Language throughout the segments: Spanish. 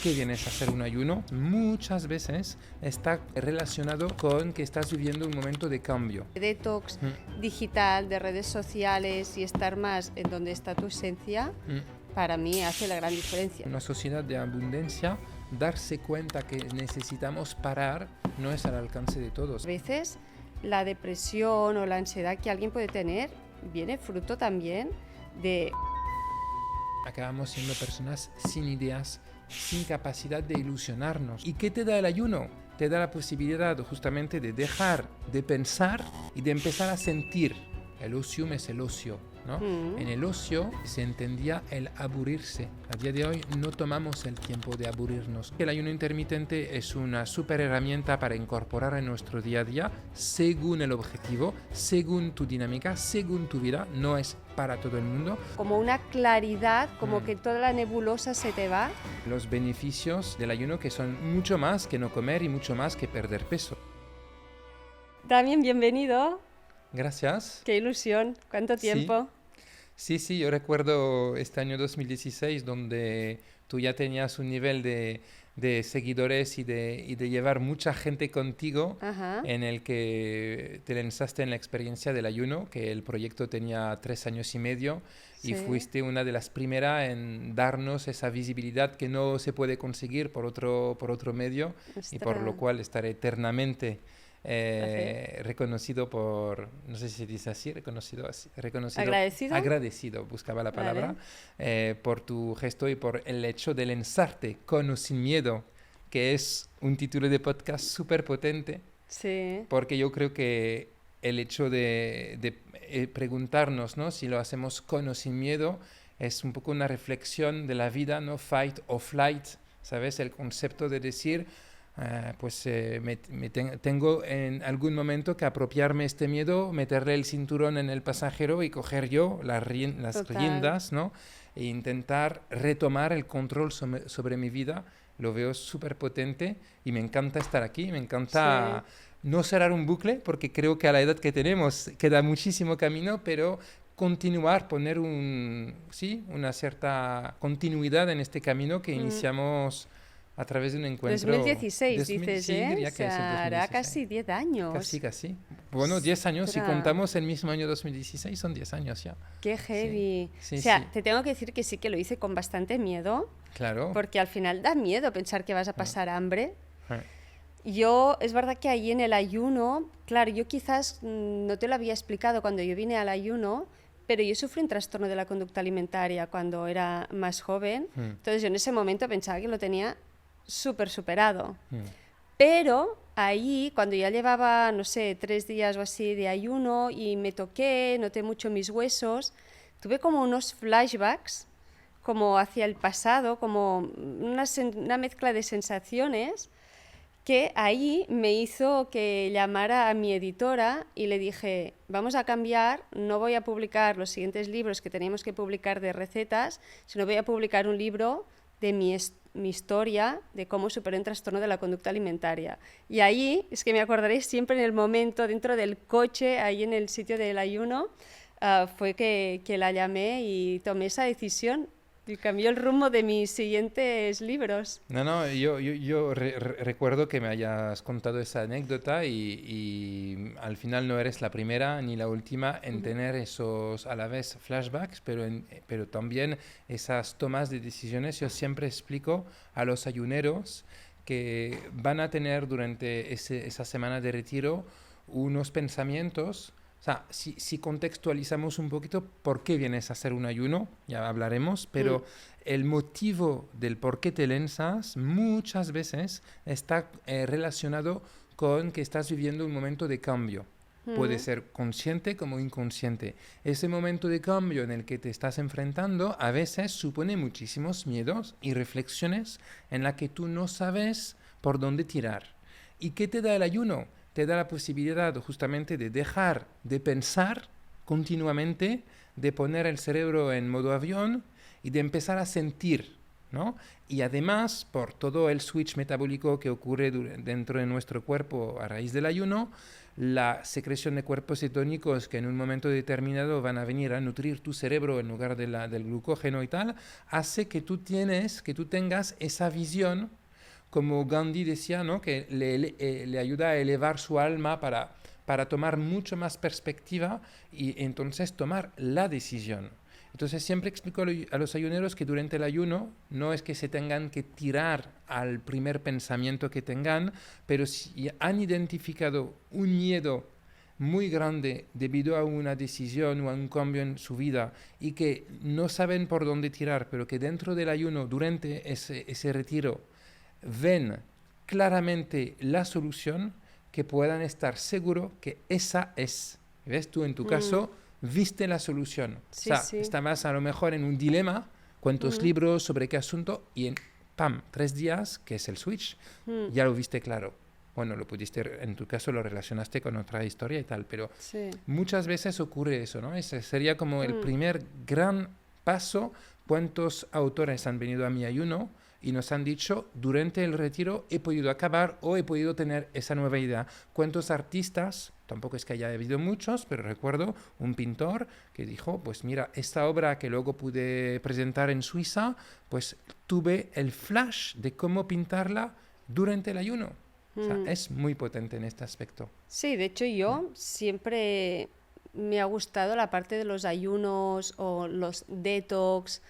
qué vienes a hacer un ayuno, muchas veces está relacionado con que estás viviendo un momento de cambio. Detox digital, de redes sociales y estar más en donde está tu esencia, para mí hace la gran diferencia. En una sociedad de abundancia, darse cuenta que necesitamos parar no es al alcance de todos. A veces la depresión o la ansiedad que alguien puede tener viene fruto también de... Acabamos siendo personas sin ideas, sin capacidad de ilusionarnos. ¿Y qué te da el ayuno? Te da la posibilidad justamente de dejar de pensar y de empezar a sentir. El ocium es el ocio, ¿no? En el ocio se entendía el aburrirse. A día de hoy no tomamos el tiempo de aburrirnos. El ayuno intermitente es una súper herramienta para incorporar en nuestro día a día según el objetivo, según tu dinámica, según tu vida. No es para todo el mundo. Como una claridad, como que toda la nebulosa se te va. Los beneficios del ayuno que son mucho más que no comer y mucho más que perder peso. Damián, bienvenido. Gracias. Qué ilusión. ¿Cuánto tiempo? Sí, yo recuerdo este año 2016 donde tú ya tenías un nivel de seguidores y de llevar mucha gente contigo. Ajá. En el que te lanzaste en la experiencia del ayuno, que el proyecto tenía 3 años y medio y fuiste una de las primeras en darnos esa visibilidad que no se puede conseguir por otro medio. Ostras. Y por lo cual estaré eternamente reconocido por, no sé si se dice así, reconocido, agradecido, buscaba la palabra, por tu gesto y por el hecho de lanzarte con o sin miedo, que es un título de podcast súper potente, porque yo creo que el hecho de preguntarnos, ¿no?, si lo hacemos con o sin miedo es un poco una reflexión de la vida, ¿no? Fight or flight, ¿sabes? El concepto de decir... tengo en algún momento que apropiarme este miedo, meterle el cinturón en el pasajero y coger yo las riendas, ¿no? E intentar retomar el control sobre mi vida. Lo veo súper potente y me encanta estar aquí, me encanta no cerrar un bucle, porque creo que a la edad que tenemos queda muchísimo camino, pero continuar, poner una cierta continuidad en este camino que iniciamos a través de un encuentro... 2016, dices, sí, diría que es el 2016. Hará casi 10 años. Casi. Bueno, 10 años, si contamos el mismo año 2016, son 10 años ya. ¡Qué heavy! Sí, te tengo que decir que sí que lo hice con bastante miedo. Claro. Porque al final da miedo pensar que vas a pasar hambre. Yo, es verdad que ahí en el ayuno, claro, yo quizás no te lo había explicado cuando yo vine al ayuno, pero yo sufrí un trastorno de la conducta alimentaria cuando era más joven. Entonces yo en ese momento pensaba que lo tenía súper superado. Pero ahí, cuando ya llevaba, no sé, 3 días o así de ayuno y me toqué, noté mucho mis huesos, tuve como unos flashbacks, como hacia el pasado, como una mezcla de sensaciones que ahí me hizo que llamara a mi editora y le dije, vamos a cambiar, no voy a publicar los siguientes libros que teníamos que publicar de recetas, sino voy a publicar un libro de mi historia de cómo superé un trastorno de la conducta alimentaria. Y ahí, es que me acordaré siempre en el momento, dentro del coche, ahí en el sitio del ayuno, fue que la llamé y tomé esa decisión y cambió el rumbo de mis siguientes libros. No, yo recuerdo que me hayas contado esa anécdota y al final no eres la primera ni la última en tener esos a la vez flashbacks, pero también esas tomas de decisiones. Yo siempre explico a los ayuneros que van a tener durante esa semana de retiro unos pensamientos. O sea, si contextualizamos un poquito por qué vienes a hacer un ayuno, ya hablaremos, pero el motivo del por qué te lanzas muchas veces está relacionado con que estás viviendo un momento de cambio. Puede ser consciente como inconsciente. Ese momento de cambio en el que te estás enfrentando a veces supone muchísimos miedos y reflexiones en las que tú no sabes por dónde tirar. ¿Y qué te da el ayuno? Te da la posibilidad justamente de dejar de pensar continuamente, de poner el cerebro en modo avión y de empezar a sentir, ¿no? Y además, por todo el switch metabólico que ocurre dentro de nuestro cuerpo a raíz del ayuno, la secreción de cuerpos cetónicos que en un momento determinado van a venir a nutrir tu cerebro en lugar del glucógeno y tal, hace que tú tengas esa visión, como Gandhi decía, ¿no? Que le ayuda a elevar su alma para tomar mucho más perspectiva y entonces tomar la decisión. Entonces siempre explico a los ayuneros que durante el ayuno no es que se tengan que tirar al primer pensamiento que tengan, pero si han identificado un miedo muy grande debido a una decisión o a un cambio en su vida y que no saben por dónde tirar, pero que dentro del ayuno, durante ese retiro, ven claramente la solución, que puedan estar seguros que esa es. ¿Ves? Tú en tu caso viste la solución. Sí, O sea, sí. estabas a lo mejor en un dilema, cuántos libros, sobre qué asunto, y en, ¡pam!, 3 días, que es el switch, ya lo viste claro. Bueno, lo pudiste, en tu caso lo relacionaste con otra historia y tal, pero Sí. muchas veces ocurre eso, ¿no? Ese sería como el primer gran paso. ¿Cuántos autores han venido a mi ayuno y nos han dicho, durante el retiro he podido acabar o he podido tener esa nueva idea? ¿Cuántos artistas? Tampoco es que haya habido muchos, pero recuerdo un pintor que dijo, pues mira, esta obra que luego pude presentar en Suiza, pues tuve el flash de cómo pintarla durante el ayuno. O sea, es muy potente en este aspecto. Sí, de hecho yo siempre me ha gustado la parte de los ayunos o los detox,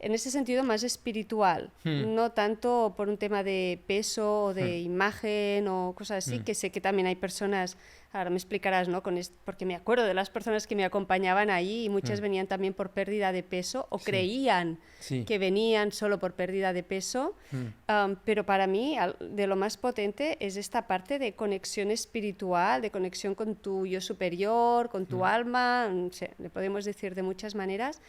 en ese sentido más espiritual, no tanto por un tema de peso o de imagen o cosas así, que sé que también hay personas, ahora me explicarás, ¿no? Porque me acuerdo de las personas que me acompañaban ahí y muchas venían también por pérdida de peso o creían que venían solo por pérdida de peso, pero para mí de lo más potente es esta parte de conexión espiritual, de conexión con tu yo superior, con tu alma, no sé, le podemos decir de muchas maneras,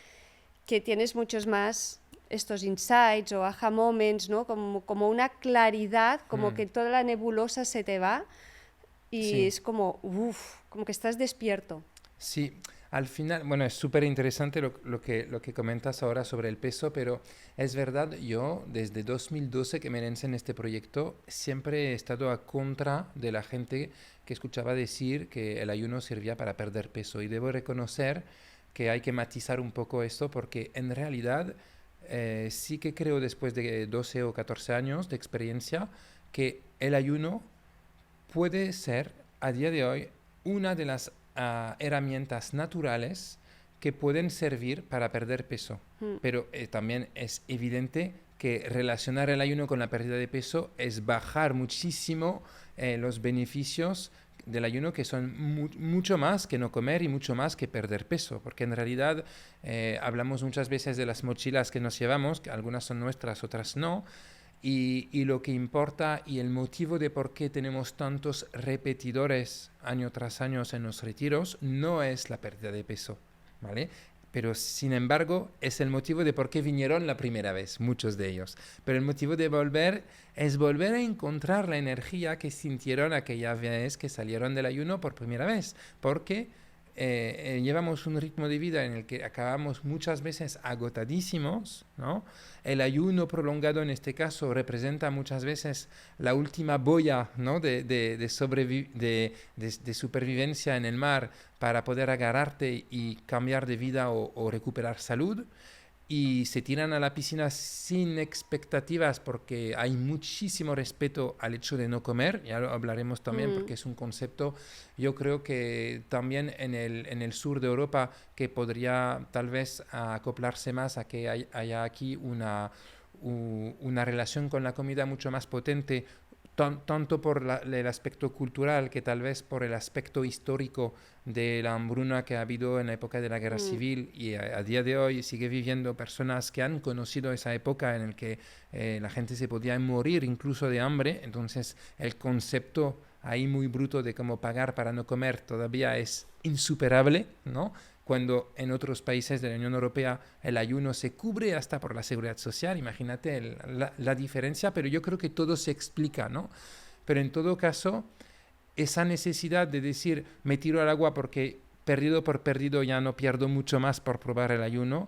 que tienes muchos más estos insights o aha moments, ¿no? Como una claridad, como que toda la nebulosa se te va y es como, como que estás despierto. Sí, al final, bueno, es súper interesante lo que comentas ahora sobre el peso, pero es verdad, yo desde 2012 que me lancé en este proyecto, siempre he estado a contra de la gente que escuchaba decir que el ayuno servía para perder peso, y debo reconocer que hay que matizar un poco esto, porque en realidad sí que creo, después de 12 o 14 años de experiencia, que el ayuno puede ser a día de hoy una de las herramientas naturales que pueden servir para perder peso. Pero también es evidente que relacionar el ayuno con la pérdida de peso es bajar muchísimo los beneficios del ayuno, que son mucho más que no comer y mucho más que perder peso, porque en realidad hablamos muchas veces de las mochilas que nos llevamos, que algunas son nuestras, otras no, y lo que importa y el motivo de por qué tenemos tantos repetidores año tras año en los retiros no es la pérdida de peso, ¿vale? Pero sin embargo es el motivo de por qué vinieron la primera vez, muchos de ellos. Pero el motivo de volver es volver a encontrar la energía que sintieron aquella vez que salieron del ayuno por primera vez, porque llevamos un ritmo de vida en el que acabamos muchas veces agotadísimos, ¿no? El ayuno prolongado en este caso representa muchas veces la última boya, ¿no? de supervivencia en el mar para poder agarrarte y cambiar de vida o recuperar salud. Y se tiran a la piscina sin expectativas porque hay muchísimo respeto al hecho de no comer. Ya lo hablaremos también porque es un concepto, yo creo que también en el sur de Europa, que podría tal vez acoplarse más a que haya aquí una relación con la comida mucho más potente, tanto por el aspecto cultural que tal vez por el aspecto histórico de la hambruna que ha habido en la época de la guerra civil, y a día de hoy sigue viviendo personas que han conocido esa época en la que la gente se podía morir incluso de hambre. Entonces el concepto ahí muy bruto de cómo pagar para no comer todavía es insuperable, ¿no? Cuando en otros países de la Unión Europea el ayuno se cubre hasta por la seguridad social. Imagínate la diferencia, pero yo creo que todo se explica, ¿no? Pero en todo caso, esa necesidad de decir, me tiro al agua porque perdido por perdido ya no pierdo mucho más por probar el ayuno,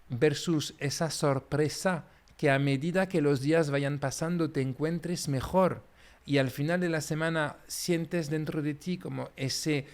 versus esa sorpresa que a medida que los días vayan pasando te encuentres mejor. y al final de la semana sientes dentro de ti como ese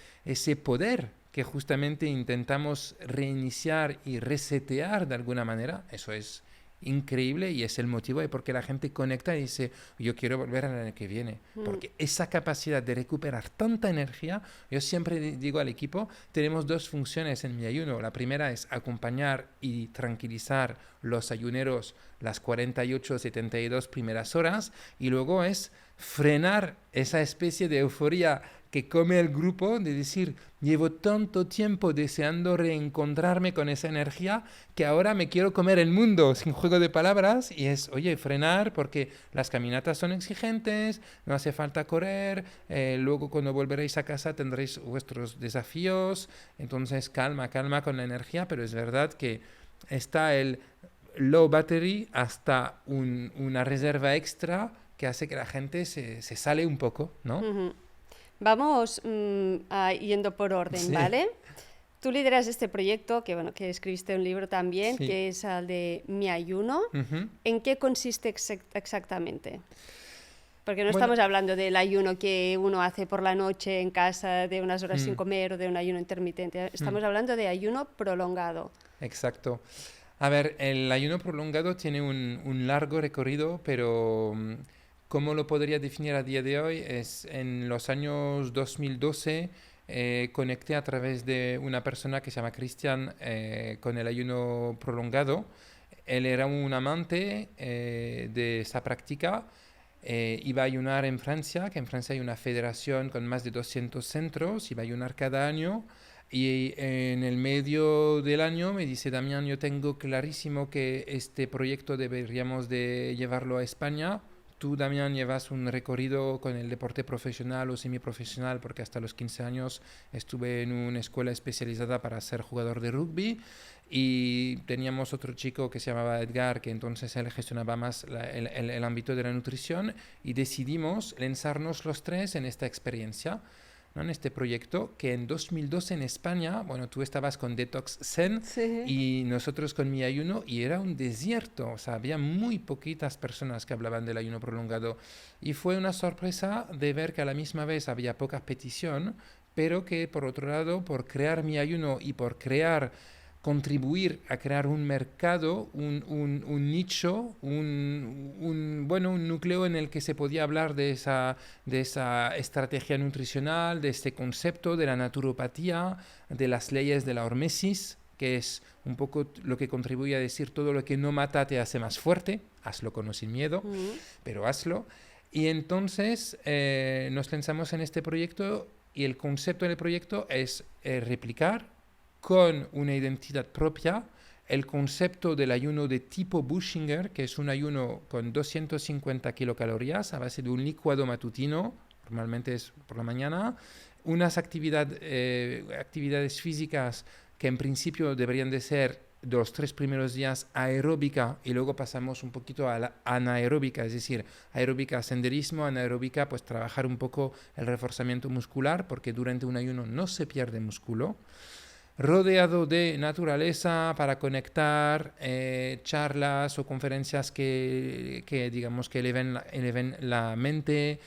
poder que justamente intentamos reiniciar y resetear de alguna manera. Eso es increíble y es el motivo de por qué la gente conecta y dice, yo quiero volver al año que viene. Porque esa capacidad de recuperar tanta energía, yo siempre digo al equipo, tenemos dos funciones en mi ayuno. La primera es acompañar y tranquilizar los ayuneros las 48, 72 primeras horas, y luego es frenar esa especie de euforia que come el grupo, de decir, llevo tanto tiempo deseando reencontrarme con esa energía que ahora me quiero comer el mundo, sin juego de palabras, y es, oye, frenar porque las caminatas son exigentes, no hace falta correr, luego cuando volveréis a casa tendréis vuestros desafíos, entonces calma, calma con la energía, pero es verdad que está el low battery hasta una reserva extra que hace que la gente se sale un poco, ¿no? Vamos yendo por orden, Sí. ¿vale? Tú lideras este proyecto, que bueno, que escribiste un libro también, Sí. que es el de Mi Ayuno. Ujú. ¿En qué consiste exactamente? Porque no Bueno, estamos hablando del ayuno que uno hace por la noche en casa de unas horas sin mm, comer o de un ayuno intermitente. Estamos hablando de ayuno prolongado. exacto. A ver, el ayuno prolongado tiene un largo recorrido, pero ¿cómo lo podría definir a día de hoy? Es en los años 2012 conecté a través de una persona que se llama Cristian con el ayuno prolongado. Él era un amante de esa práctica. Iba a ayunar en Francia, que en Francia hay una federación con más de 200 centros, iba a ayunar cada año. Y en el medio del año me dice, Damián, yo tengo clarísimo que este proyecto deberíamos de llevarlo a España. Tú, Damián, llevas un recorrido con el deporte profesional o semiprofesional, porque hasta los 15 años estuve en una escuela especializada para ser jugador de rugby. Y teníamos otro chico que se llamaba Edgar, que entonces él gestionaba más el ámbito de la nutrición, y decidimos lanzarnos los tres en esta experiencia, ¿no? En este proyecto que en 2012 en España, bueno, tú estabas con Detox Zen Sí. y nosotros con Mi Ayuno, y era un desierto, o sea, había muy poquitas personas que hablaban del ayuno prolongado, y fue una sorpresa de ver que a la misma vez había poca petición, pero que por otro lado, por crear Mi Ayuno y por contribuir a crear un mercado, un nicho, bueno, un núcleo en el que se podía hablar de esa estrategia nutricional, de este concepto de la naturopatía, de las leyes de la hormesis, que es un poco lo que contribuye a decir todo lo que no mata te hace más fuerte, hazlo con o sin miedo, pero hazlo. Y entonces nos lanzamos en este proyecto, y el concepto del proyecto es replicar con una identidad propia el concepto del ayuno de tipo Bushinger, que es un ayuno con 250 kilocalorías a base de un licuado matutino, normalmente es por la mañana, unas actividades físicas que en principio deberían de ser de los 3 primeros días aeróbica, y luego pasamos un poquito a la anaeróbica, es decir, aeróbica senderismo, anaeróbica pues trabajar un poco el reforzamiento muscular, porque durante un ayuno no se pierde músculo, rodeado de naturaleza para conectar, charlas o conferencias que digamos que eleven la mente,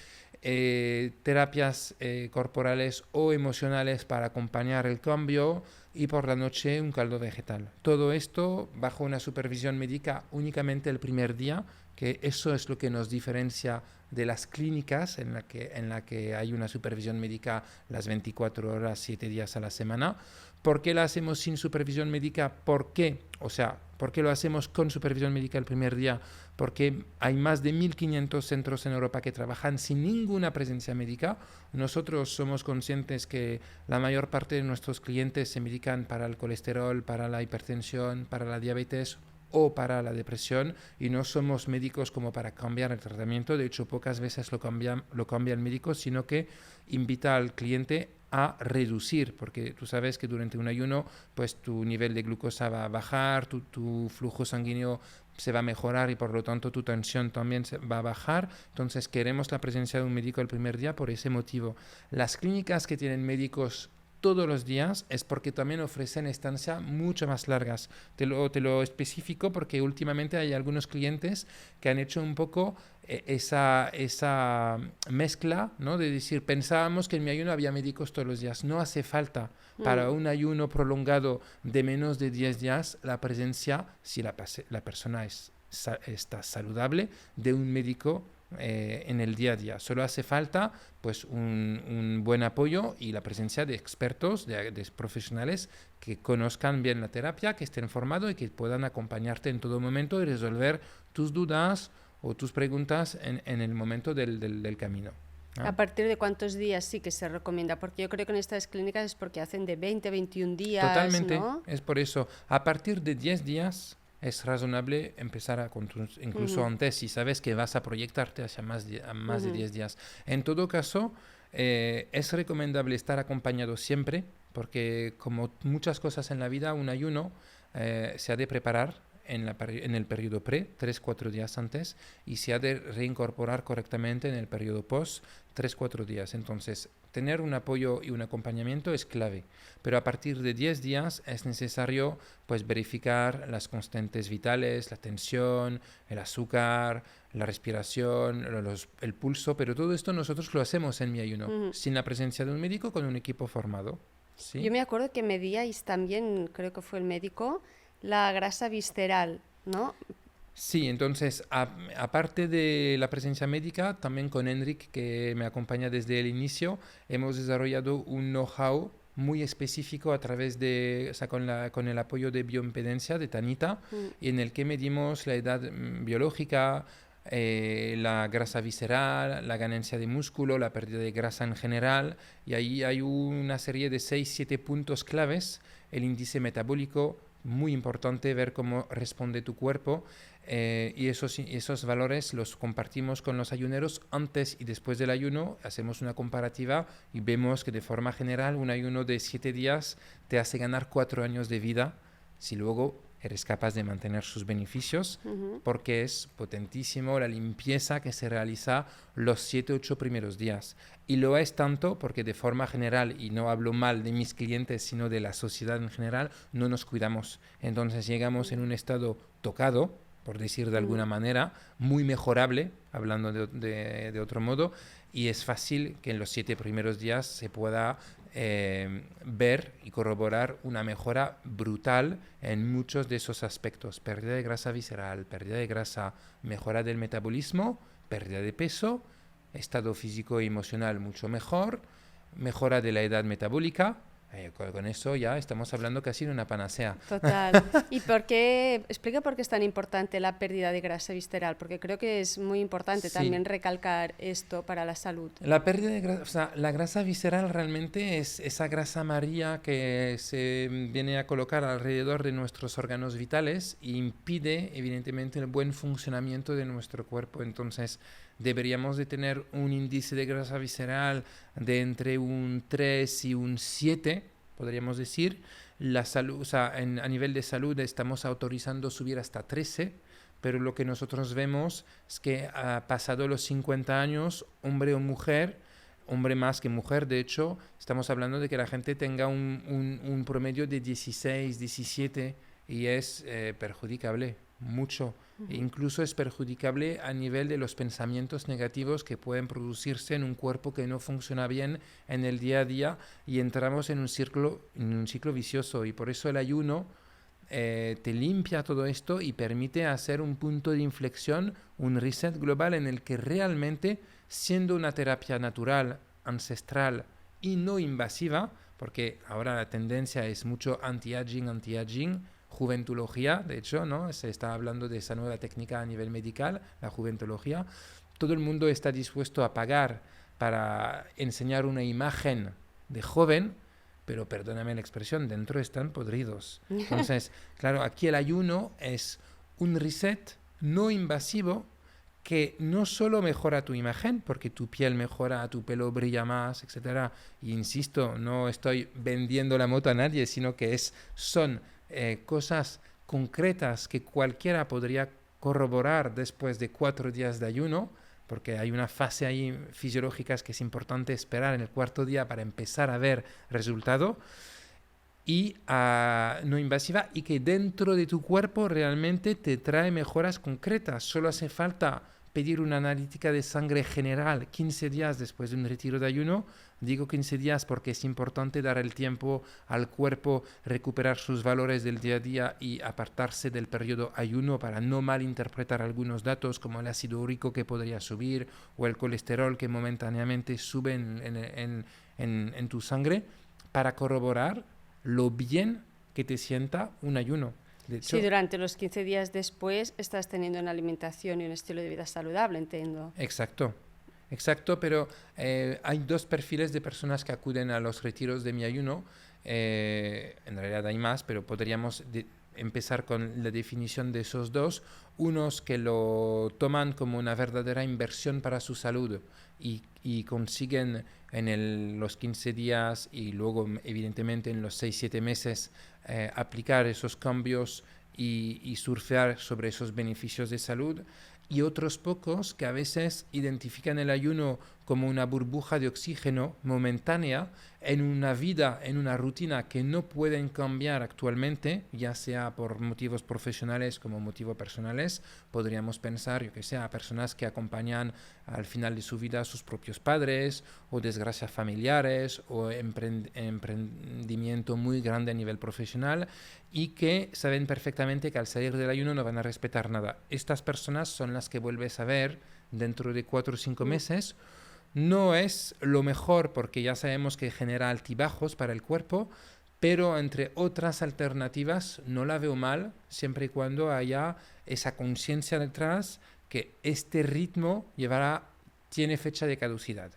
terapias corporales o emocionales para acompañar el cambio, y por la noche un caldo vegetal. Todo esto bajo una supervisión médica únicamente el primer día, que eso es lo que nos diferencia de las clínicas en la que hay una supervisión médica las 24 horas, 7 días a la semana. ¿Por qué la hacemos sin supervisión médica? ¿Por qué? O sea, ¿por qué lo hacemos con supervisión médica el primer día? Porque hay más de 1.500 centros en Europa que trabajan sin ninguna presencia médica. Nosotros somos conscientes que la mayor parte de nuestros clientes se medican para el colesterol, para la hipertensión, para la diabetes o para la depresión, y no somos médicos como para cambiar el tratamiento. De hecho, pocas veces lo cambia el médico, sino que invita al cliente a reducir, porque tú sabes que durante un ayuno pues tu nivel de glucosa va a bajar, tu flujo sanguíneo se va a mejorar y por lo tanto tu tensión también se va a bajar. Entonces queremos la presencia de un médico el primer día por ese motivo. Las clínicas que tienen médicos todos los días es porque también ofrecen estancias mucho más largas. Te lo especifico porque últimamente hay algunos clientes que han hecho un poco esa mezcla, ¿no? De decir, pensábamos que en mi ayuno había médicos todos los días. No hace falta. Para un ayuno prolongado de menos de 10 días, la presencia, si la persona está saludable, de un médico en el día a día. Solo hace falta pues un buen apoyo y la presencia de expertos, de profesionales que conozcan bien la terapia, que estén formados y que puedan acompañarte en todo momento y resolver tus dudas o tus preguntas en el momento del camino. ¿A partir de cuántos días sí que se recomienda? Porque yo creo que en estas clínicas es porque hacen de 20 a 21 días, Totalmente, ¿no? es por eso. A partir de 10 días es razonable empezar incluso antes, si sabes que vas a proyectarte hacia más de 10 días. En todo caso, es recomendable estar acompañado siempre, porque como muchas cosas en la vida, un ayuno se ha de preparar en el periodo pre, 3-4 días antes, y se ha de reincorporar correctamente en el periodo post, 3-4 días. Entonces, tener un apoyo y un acompañamiento es clave, pero a partir de 10 días es necesario pues verificar las constantes vitales, la tensión, el azúcar, la respiración, el pulso, pero todo esto nosotros lo hacemos en mi ayuno, sin la presencia de un médico, con un equipo formado. ¿Sí? Yo me acuerdo que medíais también, creo que fue el médico, la grasa visceral, ¿no? Sí, entonces, aparte de la presencia médica, también con Enric, que me acompaña desde el inicio, hemos desarrollado un know-how muy específico a través de, o sea, con el apoyo de bioimpedencia de Tanita, en el que medimos la edad biológica, la grasa visceral, la ganancia de músculo, la pérdida de grasa en general, y ahí hay una serie de 6-7 puntos claves, el índice metabólico, muy importante ver cómo responde tu cuerpo, y esos valores los compartimos con los ayuneros antes y después del ayuno, hacemos una comparativa y vemos que de forma general un ayuno de 7 días te hace ganar 4 años de vida si luego eres capaz de mantener sus beneficios, porque es potentísimo la limpieza que se realiza los 7-8 primeros días. Y lo es tanto porque de forma general, y no hablo mal de mis clientes, sino de la sociedad en general, no nos cuidamos. Entonces llegamos en un estado tocado, por decir de alguna manera, muy mejorable, hablando de otro modo, y es fácil que en los 7 primeros días se pueda ver y corroborar una mejora brutal en muchos de esos aspectos. Pérdida de grasa visceral, pérdida de grasa, mejora del metabolismo, pérdida de peso, estado físico y emocional mucho mejor, mejora de la edad metabólica. Con eso ya estamos hablando casi de una panacea. Total. ¿Y explica por qué es tan importante la pérdida de grasa visceral? Porque creo que es muy importante también recalcar esto para la salud. La pérdida de grasa, o sea, la grasa visceral realmente es esa grasa amarilla que se viene a colocar alrededor de nuestros órganos vitales e impide, evidentemente, el buen funcionamiento de nuestro cuerpo. Entonces, deberíamos de tener un índice de grasa visceral de entre un 3 y un 7, podríamos decir. La salud, o sea, a nivel de salud estamos autorizando subir hasta 13, pero lo que nosotros vemos es que pasado los 50 años, hombre o mujer, hombre más que mujer, de hecho, estamos hablando de que la gente tenga un promedio de 16, 17 y es perjudicable mucho. Incluso es perjudicable a nivel de los pensamientos negativos que pueden producirse en un cuerpo que no funciona bien en el día a día y entramos en un ciclo vicioso, y por eso el ayuno te limpia todo esto y permite hacer un punto de inflexión, un reset global en el que realmente, siendo una terapia natural, ancestral y no invasiva, porque ahora la tendencia es mucho anti-aging, juventología, de hecho, ¿no? Se está hablando de esa nueva técnica a nivel medical, la juventología. Todo el mundo está dispuesto a pagar para enseñar una imagen de joven, pero perdóname la expresión, dentro están podridos. Entonces, claro, aquí el ayuno es un reset no invasivo que no solo mejora tu imagen, porque tu piel mejora, tu pelo brilla más, etc. Y insisto, no estoy vendiendo la moto a nadie, sino que son cosas concretas que cualquiera podría corroborar después de 4 días de ayuno, porque hay una fase ahí fisiológica que es importante esperar en el cuarto día para empezar a ver resultado, y no invasiva, y que dentro de tu cuerpo realmente te trae mejoras concretas. Solo hace falta pedir una analítica de sangre general 15 días después de un retiro de ayuno. Digo 15 días porque es importante dar el tiempo al cuerpo recuperar sus valores del día a día y apartarse del periodo ayuno para no malinterpretar algunos datos como el ácido úrico que podría subir o el colesterol que momentáneamente sube en tu sangre, para corroborar lo bien que te sienta un ayuno. De hecho, Sí, durante los 15 días después estás teniendo una alimentación y un estilo de vida saludable, entiendo. Exacto, pero hay dos perfiles de personas que acuden a los retiros de mi ayuno. En realidad hay más, pero podríamos empezar con la definición de esos dos. Unos que lo toman como una verdadera inversión para su salud y consiguen en los 15 días y luego evidentemente en los 6-7 meses aplicar esos cambios y surfear sobre esos beneficios de salud. Y otros pocos que a veces identifican el ayuno como una burbuja de oxígeno momentánea en una vida, en una rutina que no pueden cambiar actualmente, ya sea por motivos profesionales como motivos personales. Podríamos pensar, yo que sé, a personas que acompañan al final de su vida a sus propios padres, o desgracias familiares, o emprendimiento muy grande a nivel profesional, y que saben perfectamente que al salir del ayuno no van a respetar nada. Estas personas son las que vuelves a ver dentro de 4 o 5 meses. No es lo mejor porque ya sabemos que genera altibajos para el cuerpo, pero entre otras alternativas no la veo mal, siempre y cuando haya esa conciencia detrás que este ritmo tiene fecha de caducidad,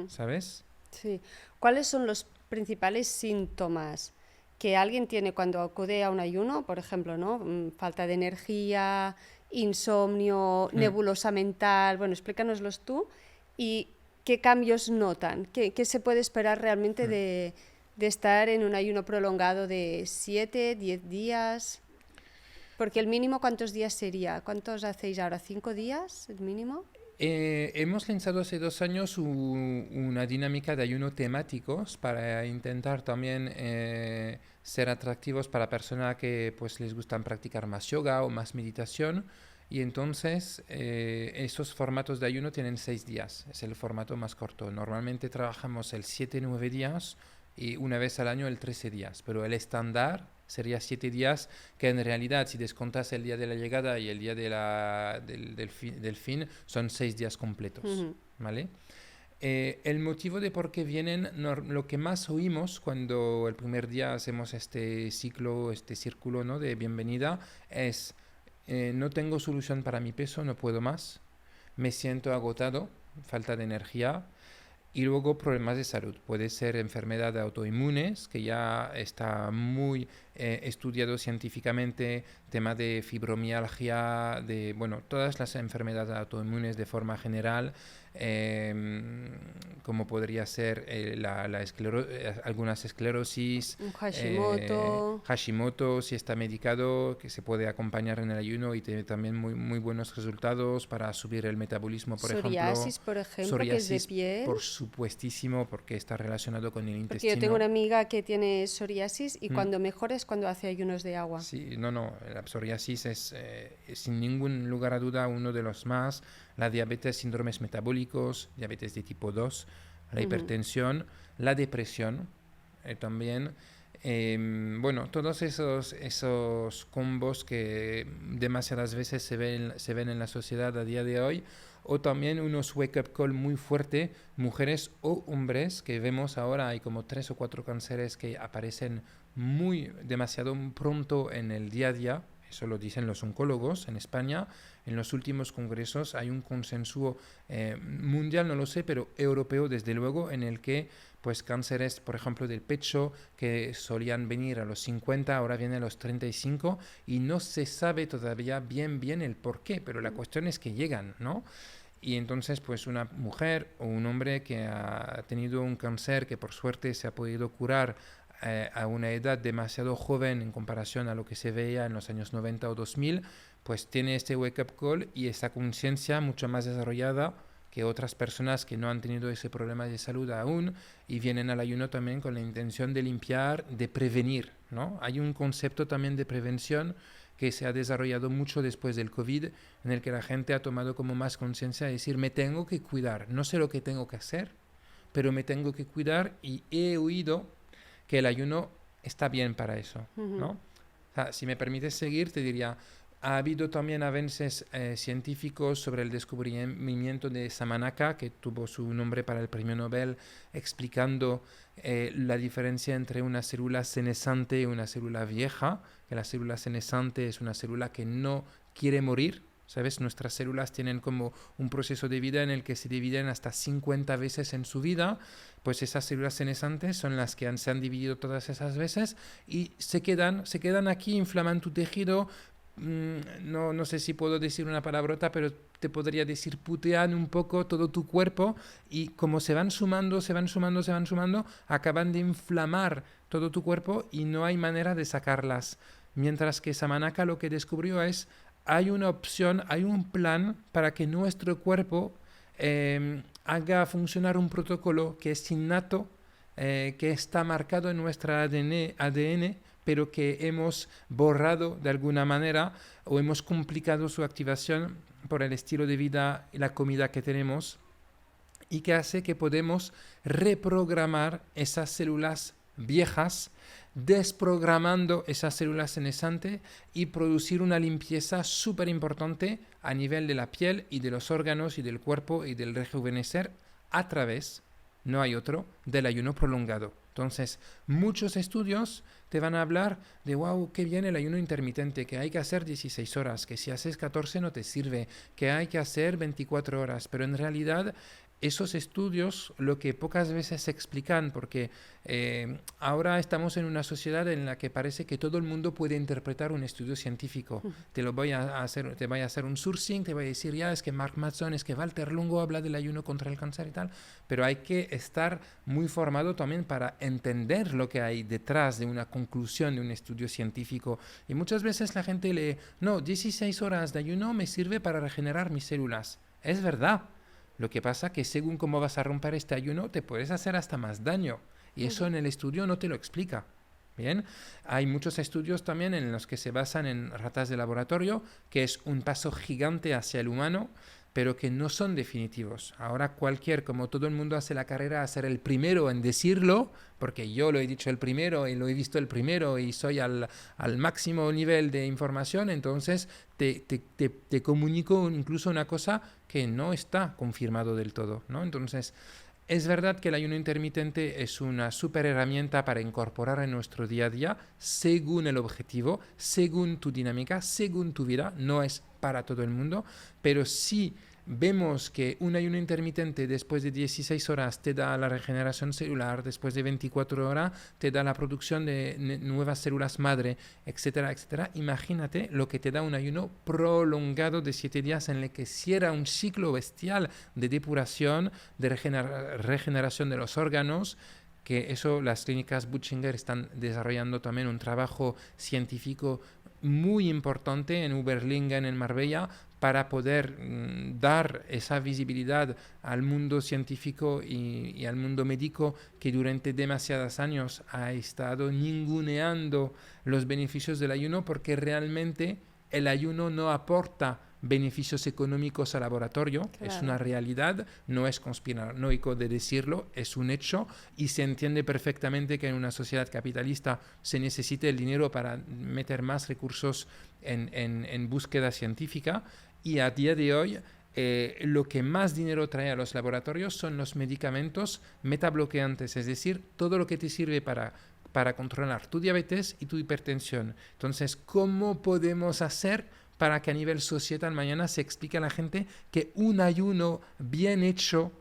¿sabes? Sí. ¿Cuáles son los principales síntomas que alguien tiene cuando acude a un ayuno? Por ejemplo, ¿no? Falta de energía, insomnio, nebulosa mental. Bueno, explícanoslos tú. Y ¿qué cambios notan? ¿Qué se puede esperar realmente de estar en un ayuno prolongado de 7, 10 días? Porque el mínimo, ¿cuántos días sería? ¿Cuántos hacéis ahora? ¿5 días el mínimo? Hemos lanzado hace 2 años una dinámica de ayuno temáticos para intentar también ser atractivos para personas que pues les gustan practicar más yoga o más meditación. Y entonces esos formatos de ayuno tienen 6 días, es el formato más corto. Normalmente trabajamos el 7-9 días y una vez al año el 13 días, pero el estándar sería 7 días, que en realidad si descontas el día de la llegada y el día del fin, son 6 días completos, ¿vale? El motivo de por qué vienen, lo que más oímos cuando el primer día hacemos este ciclo, este círculo, ¿no?, de bienvenida, es no tengo solución para mi peso, no puedo más, me siento agotado, falta de energía. Y luego problemas de salud. Puede ser enfermedad autoinmunes, que ya está muy estudiado científicamente, tema de fibromialgia, bueno, todas las enfermedades autoinmunes de forma general, como podría ser algunas esclerosis, Hashimoto, si está medicado, que se puede acompañar en el ayuno y tiene también muy, muy buenos resultados para subir el metabolismo, por psoriasis, por ejemplo, psoriasis, que es de piel. Por supuestísimo, porque está relacionado con el intestino. Porque yo tengo una amiga que tiene psoriasis y cuando mejora es cuando hace ayunos de agua. Sí, no, la psoriasis es sin ningún lugar a duda uno de los más. La diabetes, síndromes metabólicos, diabetes de tipo 2, la hipertensión, la depresión también. Bueno, todos esos combos que demasiadas veces se ven en la sociedad a día de hoy, o también unos wake-up call muy fuerte, mujeres o hombres, que vemos ahora hay como 3 o 4 cánceres que aparecen demasiado pronto en el día a día. Eso lo dicen los oncólogos en España. En los últimos congresos hay un consenso mundial, no lo sé, pero europeo desde luego, en el que pues cánceres, por ejemplo, del pecho, que solían venir a los 50, ahora vienen a los 35 y no se sabe todavía bien el por qué, pero la cuestión es que llegan, ¿no? Y entonces, pues una mujer o un hombre que ha tenido un cáncer que por suerte se ha podido curar a una edad demasiado joven en comparación a lo que se veía en los años 90 o 2000, pues tiene este wake-up call y esta conciencia mucho más desarrollada que otras personas que no han tenido ese problema de salud aún y vienen al ayuno también con la intención de limpiar, de prevenir, ¿no? Hay un concepto también de prevención que se ha desarrollado mucho después del COVID, en el que la gente ha tomado como más conciencia de decir, me tengo que cuidar, no sé lo que tengo que hacer, pero me tengo que cuidar, y he oído que el ayuno está bien para eso, ¿no? O sea, si me permites seguir, te diría, ha habido también avances científicos sobre el descubrimiento de Samanaka, que tuvo su nombre para el premio Nobel, explicando la diferencia entre una célula senescente y una célula vieja, que la célula senescente es una célula que no quiere morir. ¿Sabes? Nuestras células tienen como un proceso de vida en el que se dividen hasta 50 veces en su vida. Pues esas células senescentes son las que se han dividido todas esas veces y se quedan aquí, inflaman tu tejido. No sé si puedo decir una palabrota, pero te podría decir putean un poco todo tu cuerpo, y como se van sumando, acaban de inflamar todo tu cuerpo y no hay manera de sacarlas. Mientras que Samanaka lo que descubrió es, hay una opción, hay un plan para que nuestro cuerpo haga funcionar un protocolo que es innato, que está marcado en nuestra ADN, pero que hemos borrado de alguna manera o hemos complicado su activación por el estilo de vida y la comida que tenemos, y que hace que podemos reprogramar esas células viejas, desprogramando esas células senescentes, y producir una limpieza súper importante a nivel de la piel y de los órganos y del cuerpo y del rejuvenecer a través, no hay otro, del ayuno prolongado. Entonces, muchos estudios te van a hablar de, wow, qué bien el ayuno intermitente, que hay que hacer 16 horas, que si haces 14 no te sirve, que hay que hacer 24 horas, pero en realidad esos estudios lo que pocas veces se explican, porque ahora estamos en una sociedad en la que parece que todo el mundo puede interpretar un estudio científico. Te voy a hacer un sourcing, te voy a decir, ya es que Mark Mason, es que Walter Longo habla del ayuno contra el cáncer y tal, pero hay que estar muy formado también para entender lo que hay detrás de una conclusión de un estudio científico. Y muchas veces la gente lee, no, 16 horas de ayuno me sirve para regenerar mis células. Es verdad. Lo que pasa que según cómo vas a romper este ayuno, te puedes hacer hasta más daño. Y eso en el estudio no te lo explica. Bien, hay muchos estudios también en los que se basan en ratas de laboratorio, que es un paso gigante hacia el humano, pero que no son definitivos. Ahora como todo el mundo hace la carrera a ser el primero en decirlo, porque yo lo he dicho el primero y lo he visto el primero y soy al máximo nivel de información, entonces te comunico incluso una cosa que no está confirmado del todo, ¿no? Entonces, es verdad que el ayuno intermitente es una súper herramienta para incorporar en nuestro día a día según el objetivo, según tu dinámica, según tu vida. No es para todo el mundo, pero sí vemos que un ayuno intermitente después de 16 horas te da la regeneración celular, después de 24 horas te da la producción de nuevas células madre, etcétera, etcétera. Imagínate lo que te da un ayuno prolongado de 7 días, en el que cierra un ciclo bestial de depuración, de regeneración de los órganos, que eso las clínicas Butchinger están desarrollando también un trabajo científico muy importante en Uberlingen, en Marbella, para poder dar esa visibilidad al mundo científico y al mundo médico, que durante demasiados años ha estado ninguneando los beneficios del ayuno, porque realmente el ayuno no aporta beneficios económicos al laboratorio. Claro. Es una realidad, no es conspiranoico de decirlo, es un hecho, y se entiende perfectamente que en una sociedad capitalista se necesite el dinero para meter más recursos en búsqueda científica, y a día de hoy lo que más dinero trae a los laboratorios son los medicamentos metabloqueantes, es decir, todo lo que te sirve para controlar tu diabetes y tu hipertensión. Entonces, ¿cómo podemos hacer para que a nivel societal mañana se explique a la gente que un ayuno bien hecho,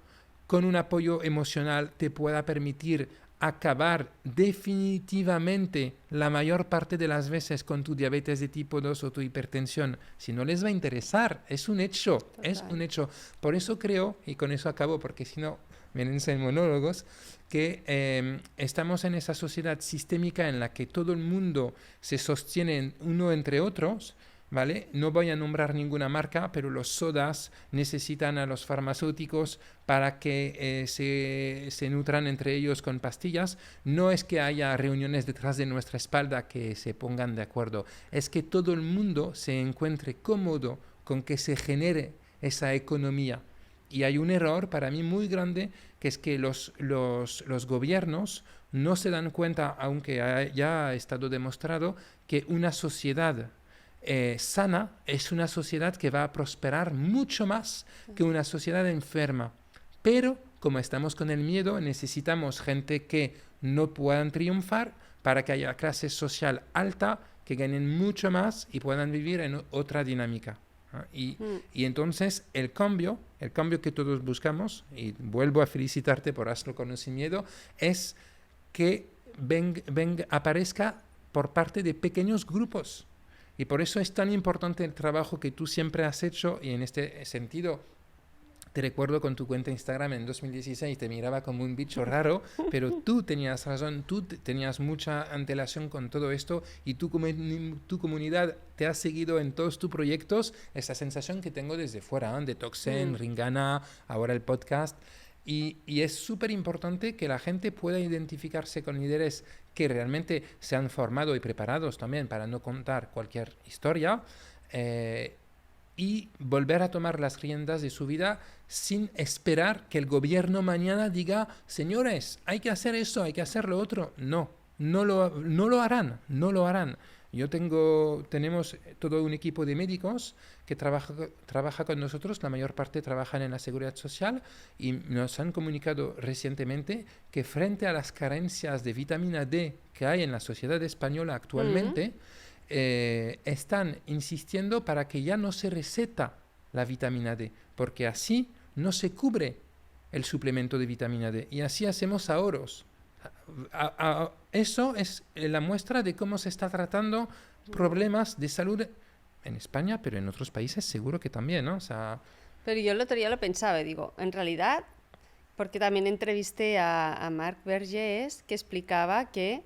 con un apoyo emocional, te pueda permitir acabar definitivamente la mayor parte de las veces con tu diabetes de tipo 2 o tu hipertensión? Si no les va a interesar, es un hecho. Total. Es un hecho. Por eso creo, y con eso acabo, porque si no vienen en monólogos, que estamos en esa sociedad sistémica en la que todo el mundo se sostiene uno entre otros, ¿vale? No voy a nombrar ninguna marca, pero los sodas necesitan a los farmacéuticos para que se nutran entre ellos con pastillas. No es que haya reuniones detrás de nuestra espalda que se pongan de acuerdo, es que todo el mundo se encuentre cómodo con que se genere esa economía. Y hay un error para mí muy grande, que es que los gobiernos no se dan cuenta, aunque ya ha estado demostrado, que una sociedad sana es una sociedad que va a prosperar mucho más que una sociedad enferma. Pero, como estamos con el miedo, necesitamos gente que no puedan triunfar para que haya clase social alta, que ganen mucho más y puedan vivir en otra dinámica. Y entonces el cambio que todos buscamos, y vuelvo a felicitarte por Hazlo con o sin miedo, es que aparezca por parte de pequeños grupos. Y por eso es tan importante el trabajo que tú siempre has hecho, y en este sentido te recuerdo con tu cuenta Instagram en 2016, te miraba como un bicho raro, pero tú tenías razón, tú tenías mucha antelación con todo esto, y tu comunidad te ha seguido en todos tus proyectos. Esa sensación que tengo desde fuera, de Toxen, Ringana, ahora el podcast. Y es súper importante que la gente pueda identificarse con líderes que realmente se han formado y preparados también para no contar cualquier historia, y volver a tomar las riendas de su vida sin esperar que el gobierno mañana diga, señores, hay que hacer eso, hay que hacer lo otro. No lo harán. Tenemos todo un equipo de médicos que trabaja con nosotros, la mayor parte trabajan en la seguridad social, y nos han comunicado recientemente que frente a las carencias de vitamina D que hay en la sociedad española actualmente, están insistiendo para que ya no se receta la vitamina D, porque así no se cubre el suplemento de vitamina D y así hacemos ahorros. Eso es la muestra de cómo se está tratando problemas de salud en España, pero en otros países seguro que también, ¿no? O sea, pero yo el otro día lo pensaba, digo, en realidad, porque también entrevisté a Marc Vergés, que explicaba que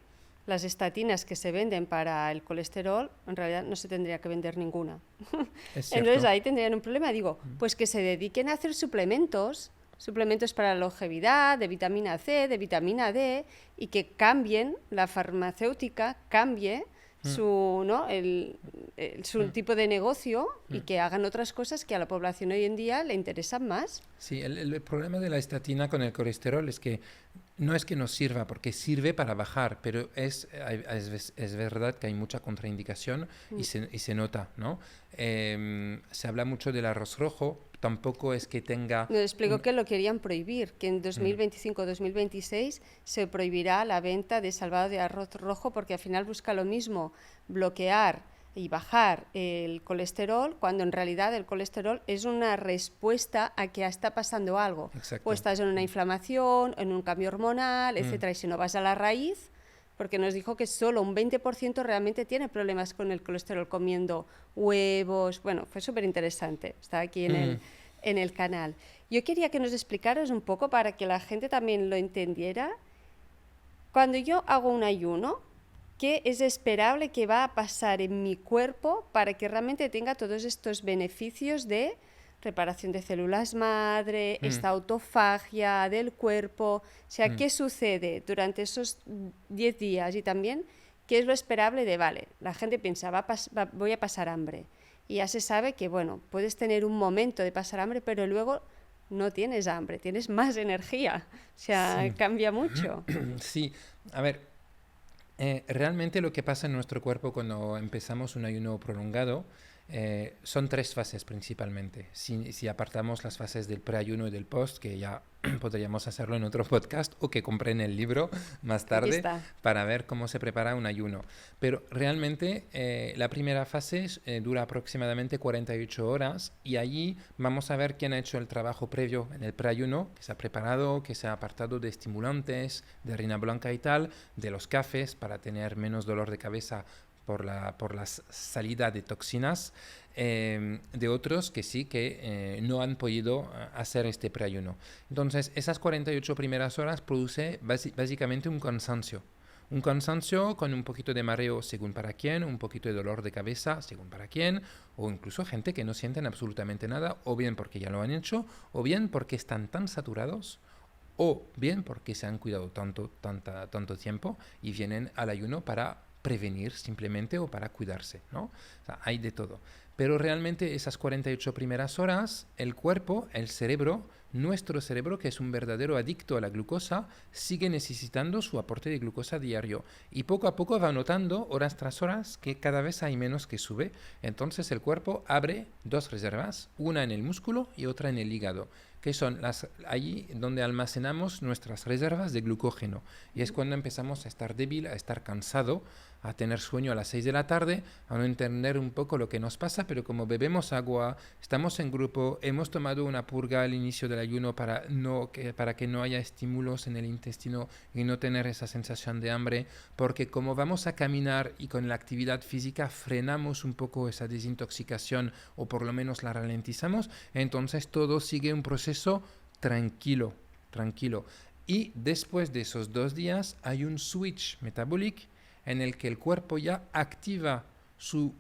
las estatinas que se venden para el colesterol, en realidad no se tendría que vender ninguna. Entonces ahí tendrían un problema. Digo, pues que se dediquen a hacer suplementos para la longevidad, de vitamina C, de vitamina D, y que cambien, la farmacéutica cambie su tipo de negocio, y que hagan otras cosas que a la población hoy en día le interesan más. Sí, el problema de la estatina con el colesterol es que no es que nos sirva, porque sirve para bajar, pero es verdad que hay mucha contraindicación y se nota, ¿no? Se habla mucho del arroz rojo, tampoco es que tenga... Me explico que lo querían prohibir, que en 2025-2026 se prohibirá la venta de salvado de arroz rojo, porque al final busca lo mismo, bloquear y bajar el colesterol, cuando en realidad el colesterol es una respuesta a que está pasando algo. Exacto. O estás en una inflamación, en un cambio hormonal, etcétera. Y si no vas a la raíz, porque nos dijo que solo un 20% realmente tiene problemas con el colesterol comiendo huevos. Bueno, fue súper interesante. Está aquí en el canal. Yo quería que nos explicaras un poco, para que la gente también lo entendiera. Cuando yo hago un ayuno, ¿qué es esperable que va a pasar en mi cuerpo para que realmente tenga todos estos beneficios de reparación de células madre, esta autofagia del cuerpo? O sea, ¿qué sucede durante esos 10 días? Y también, ¿qué es lo esperable de, vale, la gente piensa, voy a pasar hambre. Y ya se sabe que, bueno, puedes tener un momento de pasar hambre, pero luego no tienes hambre, tienes más energía. O sea, cambia mucho. Sí, a ver, realmente lo que pasa en nuestro cuerpo cuando empezamos un ayuno prolongado son 3 fases principalmente. Si apartamos las fases del preayuno y del post, que ya podríamos hacerlo en otro podcast, o que compren el libro más tarde para ver cómo se prepara un ayuno. Pero realmente la primera fase dura aproximadamente 48 horas, y allí vamos a ver quién ha hecho el trabajo previo en el preayuno, que se ha preparado, que se ha apartado de estimulantes, de harina blanca y tal, de los cafés para tener menos dolor de cabeza por la salida de toxinas, de otros que sí que no han podido hacer este preayuno. Entonces, esas 48 primeras horas produce básicamente un cansancio un cansancio con un poquito de mareo según para quién, un poquito de dolor de cabeza según para quién, o incluso gente que no sienten absolutamente nada, o bien porque ya lo han hecho, o bien porque están tan saturados, o bien porque se han cuidado tanto tiempo y vienen al ayuno para prevenir simplemente o para cuidarse, ¿no? O sea, hay de todo. Pero realmente esas 48 primeras horas, el cuerpo, el cerebro, nuestro cerebro, que es un verdadero adicto a la glucosa, sigue necesitando su aporte de glucosa diario. Y poco a poco va notando, horas tras horas, que cada vez hay menos que sube. Entonces el cuerpo abre dos reservas, una en el músculo y otra en el hígado, que son allí donde almacenamos nuestras reservas de glucógeno. Y es cuando empezamos a estar débil, a estar cansado, a tener sueño a las 6 de la tarde, a no entender un poco lo que nos pasa, pero como bebemos agua, estamos en grupo, hemos tomado una purga al inicio del ayuno para que no haya estímulos en el intestino y no tener esa sensación de hambre, porque como vamos a caminar y con la actividad física frenamos un poco esa desintoxicación o por lo menos la ralentizamos, entonces todo sigue un proceso tranquilo. Y después de esos 2 días hay un switch metabólico en el que el cuerpo ya activa su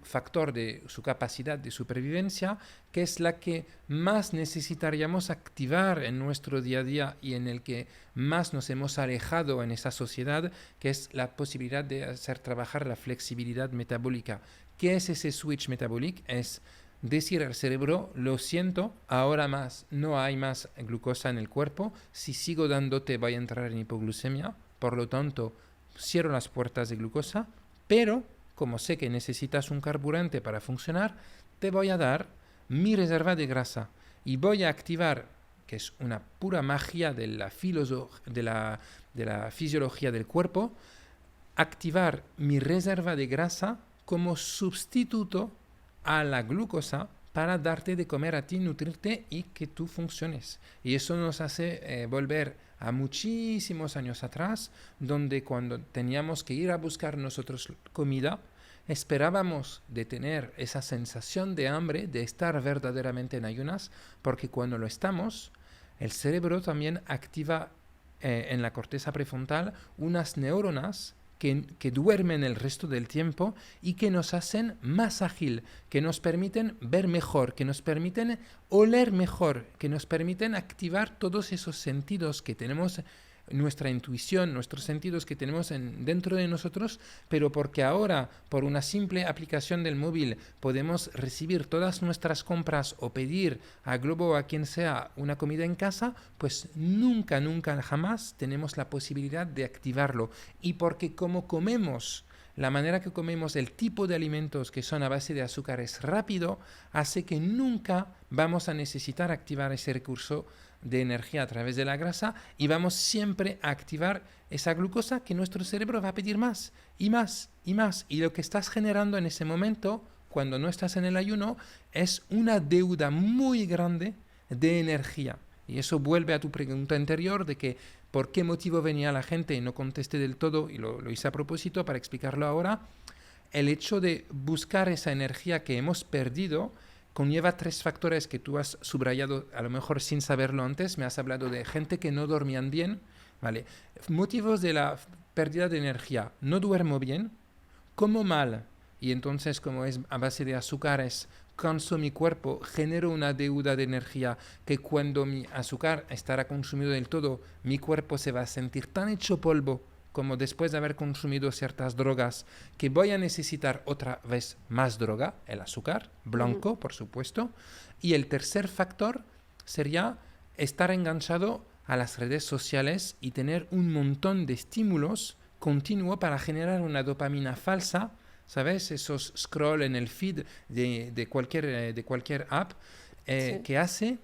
capacidad de supervivencia, que es la que más necesitaríamos activar en nuestro día a día y en el que más nos hemos alejado en esa sociedad, que es la posibilidad de hacer trabajar la flexibilidad metabólica. ¿Qué es ese switch metabólico? Es decir al cerebro, lo siento, ahora no hay más glucosa en el cuerpo, si sigo dándote voy a entrar en hipoglucemia, por lo tanto, cierro las puertas de glucosa, pero como sé que necesitas un carburante para funcionar, te voy a dar mi reserva de grasa y voy a activar, que es una pura magia de la fisiología del cuerpo, activar mi reserva de grasa como sustituto a la glucosa para darte de comer a ti, nutrirte y que tú funciones. Y eso nos hace volver a muchísimos años atrás, donde cuando teníamos que ir a buscar nosotros comida, esperábamos de tener esa sensación de hambre, de estar verdaderamente en ayunas, porque cuando lo estamos, el cerebro también activa en la corteza prefrontal unas neuronas que duermen el resto del tiempo y que nos hacen más ágil, que nos permiten ver mejor, que nos permiten oler mejor, que nos permiten activar todos esos sentidos que tenemos, nuestra intuición, nuestros sentidos que tenemos dentro de nosotros, pero porque ahora, por una simple aplicación del móvil, podemos recibir todas nuestras compras o pedir a Globo o a quien sea una comida en casa, pues nunca, jamás tenemos la posibilidad de activarlo. Y porque como comemos, la manera que comemos, el tipo de alimentos que son a base de azúcares rápido, hace que nunca vamos a necesitar activar ese recurso de energía a través de la grasa y vamos siempre a activar esa glucosa que nuestro cerebro va a pedir más y más y más. Y lo que estás generando en ese momento, cuando no estás en el ayuno, es una deuda muy grande de energía. Y eso vuelve a tu pregunta anterior de que por qué motivo venía la gente y no contesté del todo, y lo hice a propósito para explicarlo ahora. El hecho de buscar esa energía que hemos perdido conlleva 3 factores que tú has subrayado, a lo mejor sin saberlo antes. Me has hablado de gente que no dormían bien, ¿vale? Motivos de la pérdida de energía: no duermo bien, como mal, y entonces como es a base de azúcares, canso mi cuerpo, genero una deuda de energía que cuando mi azúcar estará consumido del todo, mi cuerpo se va a sentir tan hecho polvo como después de haber consumido ciertas drogas, que voy a necesitar otra vez más droga, el azúcar blanco, por supuesto. Y el tercer factor sería estar enganchado a las redes sociales y tener un montón de estímulos continuos para generar una dopamina falsa, ¿sabes? Esos scroll en el feed de cualquier app, sí, que hace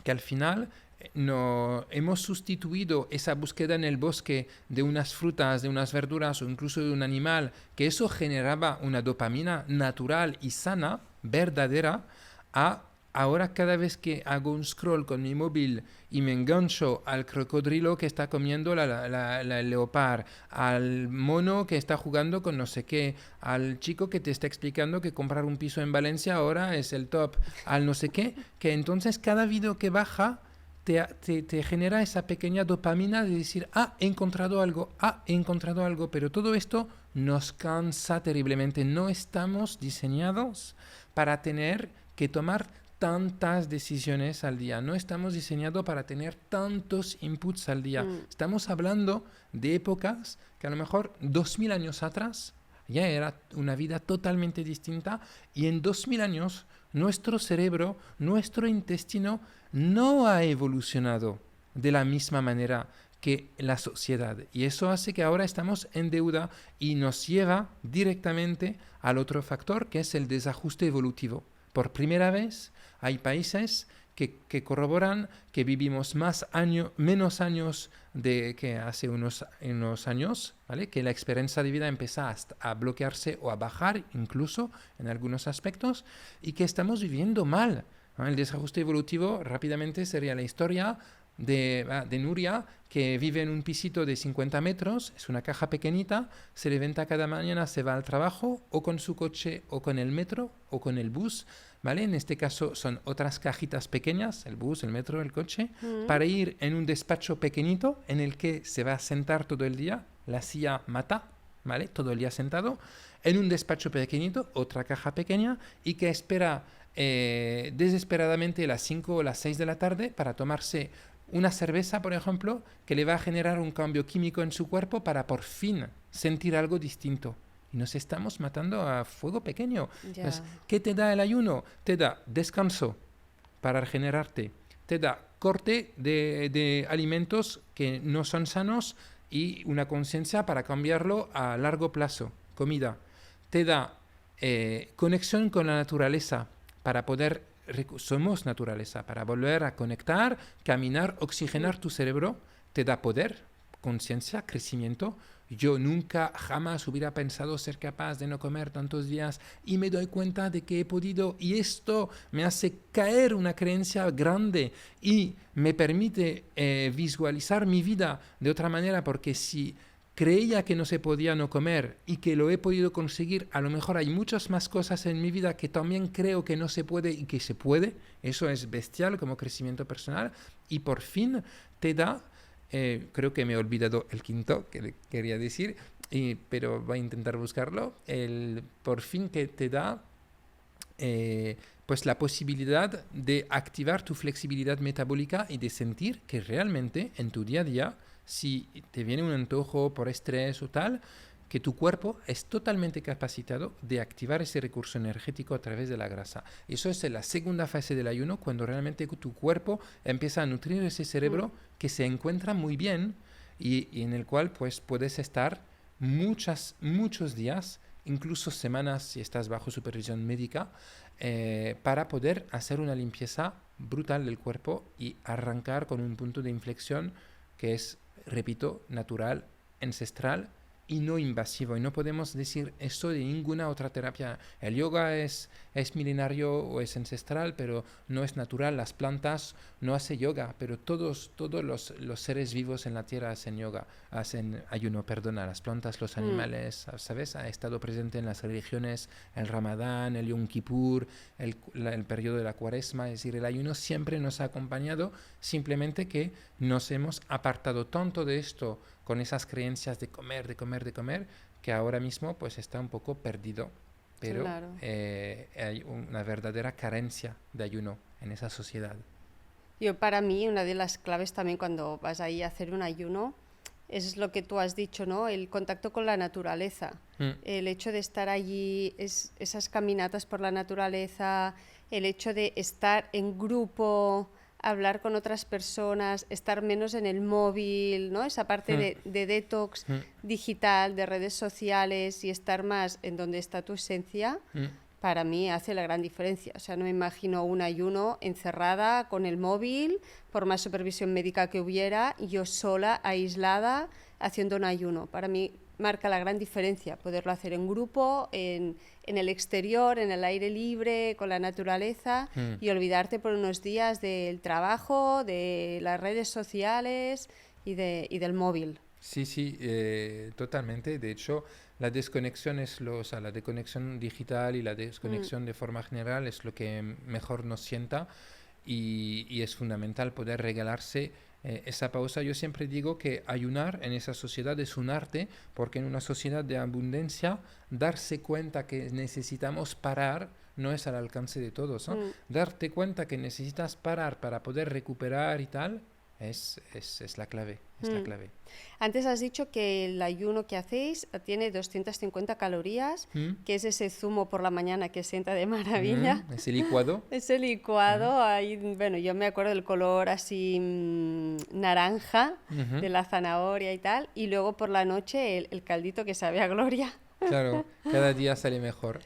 que al final no hemos sustituido esa búsqueda en el bosque de unas frutas, de unas verduras o incluso de un animal, que eso generaba una dopamina natural y sana, verdadera, a ahora cada vez que hago un scroll con mi móvil y me engancho al cocodrilo que está comiendo la leopard, al mono que está jugando con no sé qué, al chico que te está explicando que comprar un piso en Valencia ahora es el top, al no sé qué, que entonces cada vídeo que baja te genera esa pequeña dopamina de decir, he encontrado algo, pero todo esto nos cansa terriblemente. No estamos diseñados para tener que tomar tantas decisiones al día. No estamos diseñados para tener tantos inputs al día. Estamos hablando de épocas que a lo mejor 2000 años atrás ya era una vida totalmente distinta y en 2000 años nuestro cerebro, nuestro intestino no ha evolucionado de la misma manera que la sociedad. Y eso hace que ahora estamos en deuda y nos lleva directamente al otro factor que es el desajuste evolutivo. Por primera vez hay países que corroboran que vivimos menos años que hace unos años, ¿vale? Que la esperanza de vida empieza a bloquearse o a bajar incluso en algunos aspectos y que estamos viviendo mal, ¿no? El desajuste evolutivo rápidamente sería la historia de Nuria, que vive en un pisito de 50 metros, es una caja pequeñita, se levanta cada mañana, se va al trabajo o con su coche o con el metro o con el bus, ¿vale? En este caso son otras cajitas pequeñas, el bus, el metro, el coche, para ir en un despacho pequeñito en el que se va a sentar todo el día, la silla mata, ¿vale? Todo el día sentado, en un despacho pequeñito, otra caja pequeña, y que espera desesperadamente las 5 o las 6 de la tarde para tomarse una cerveza, por ejemplo, que le va a generar un cambio químico en su cuerpo para por fin sentir algo distinto. Y nos estamos matando a fuego pequeño. Entonces, ¿qué te da el ayuno? Te da descanso para regenerarte, te da corte de alimentos que no son sanos y una conciencia para cambiarlo a largo plazo, comida. Te da conexión con la naturaleza para poder, somos naturaleza, para volver a conectar, caminar, oxigenar tu cerebro, te da poder, conciencia, crecimiento. Yo nunca, jamás hubiera pensado ser capaz de no comer tantos días y me doy cuenta de que he podido y esto me hace caer una creencia grande y me permite visualizar mi vida de otra manera, porque si creía que no se podía no comer y que lo he podido conseguir, a lo mejor hay muchas más cosas en mi vida que también creo que no se puede y que se puede. Eso es bestial como crecimiento personal y por fin te da, creo que me he olvidado el quinto que quería decir, pero voy a intentar buscarlo, por fin que te da pues la posibilidad de activar tu flexibilidad metabólica y de sentir que realmente en tu día a día, si te viene un antojo por estrés o tal, que tu cuerpo es totalmente capacitado de activar ese recurso energético a través de la grasa. Eso es la segunda fase del ayuno, cuando realmente tu cuerpo empieza a nutrir ese cerebro que se encuentra muy bien y en el cual pues puedes estar muchos días, incluso semanas si estás bajo supervisión médica, para poder hacer una limpieza brutal del cuerpo y arrancar con un punto de inflexión que es, repito, natural, ancestral y no invasivo. Y no podemos decir esto de ninguna otra terapia. El yoga es milenario o es ancestral, pero no es natural. Las plantas no hacen yoga, pero todos los seres vivos en la tierra hacen yoga, hacen ayuno, perdona, las plantas, los animales, ¿sabes? Ha estado presente en las religiones, el Ramadán, el Yom Kippur, el periodo de la Cuaresma. Es decir, el ayuno siempre nos ha acompañado, simplemente que nos hemos apartado tanto de esto con esas creencias de comer, que ahora mismo pues está un poco perdido. Pero Claro. Hay una verdadera carencia de ayuno en esa sociedad. Para mí, una de las claves también cuando vas ahí a hacer un ayuno es lo que tú has dicho, ¿no? El contacto con la naturaleza. El hecho de estar allí, esas caminatas por la naturaleza, el hecho de estar en grupo, hablar con otras personas, estar menos en el móvil, ¿no? Esa parte de detox digital, de redes sociales y estar más en donde está tu esencia, para mí hace la gran diferencia. O sea, no me imagino un ayuno encerrada con el móvil, por más supervisión médica que hubiera, yo sola, aislada, haciendo un ayuno. Para mí marca la gran diferencia poderlo hacer en grupo, en el exterior, en el aire libre, con la naturaleza y olvidarte por unos días del trabajo, de las redes sociales y del móvil. Sí, totalmente. De hecho, la desconexión la desconexión digital y la desconexión de forma general es lo que mejor nos sienta. y es fundamental poder regalarse esa pausa. Yo siempre digo que ayunar en esa sociedad es un arte, porque en una sociedad de abundancia, darse cuenta que necesitamos parar no es al alcance de todos, ¿no? Darte cuenta que necesitas parar para poder recuperar y tal, es la clave, es la clave. Antes has dicho que el ayuno que hacéis tiene 250 calorías, que es ese zumo por la mañana que sienta de maravilla. Ese licuado. Ese licuado, ahí, bueno, yo me acuerdo del color así naranja de la zanahoria y tal, y luego por la noche el caldito que sabe a gloria. Claro, cada día sale mejor.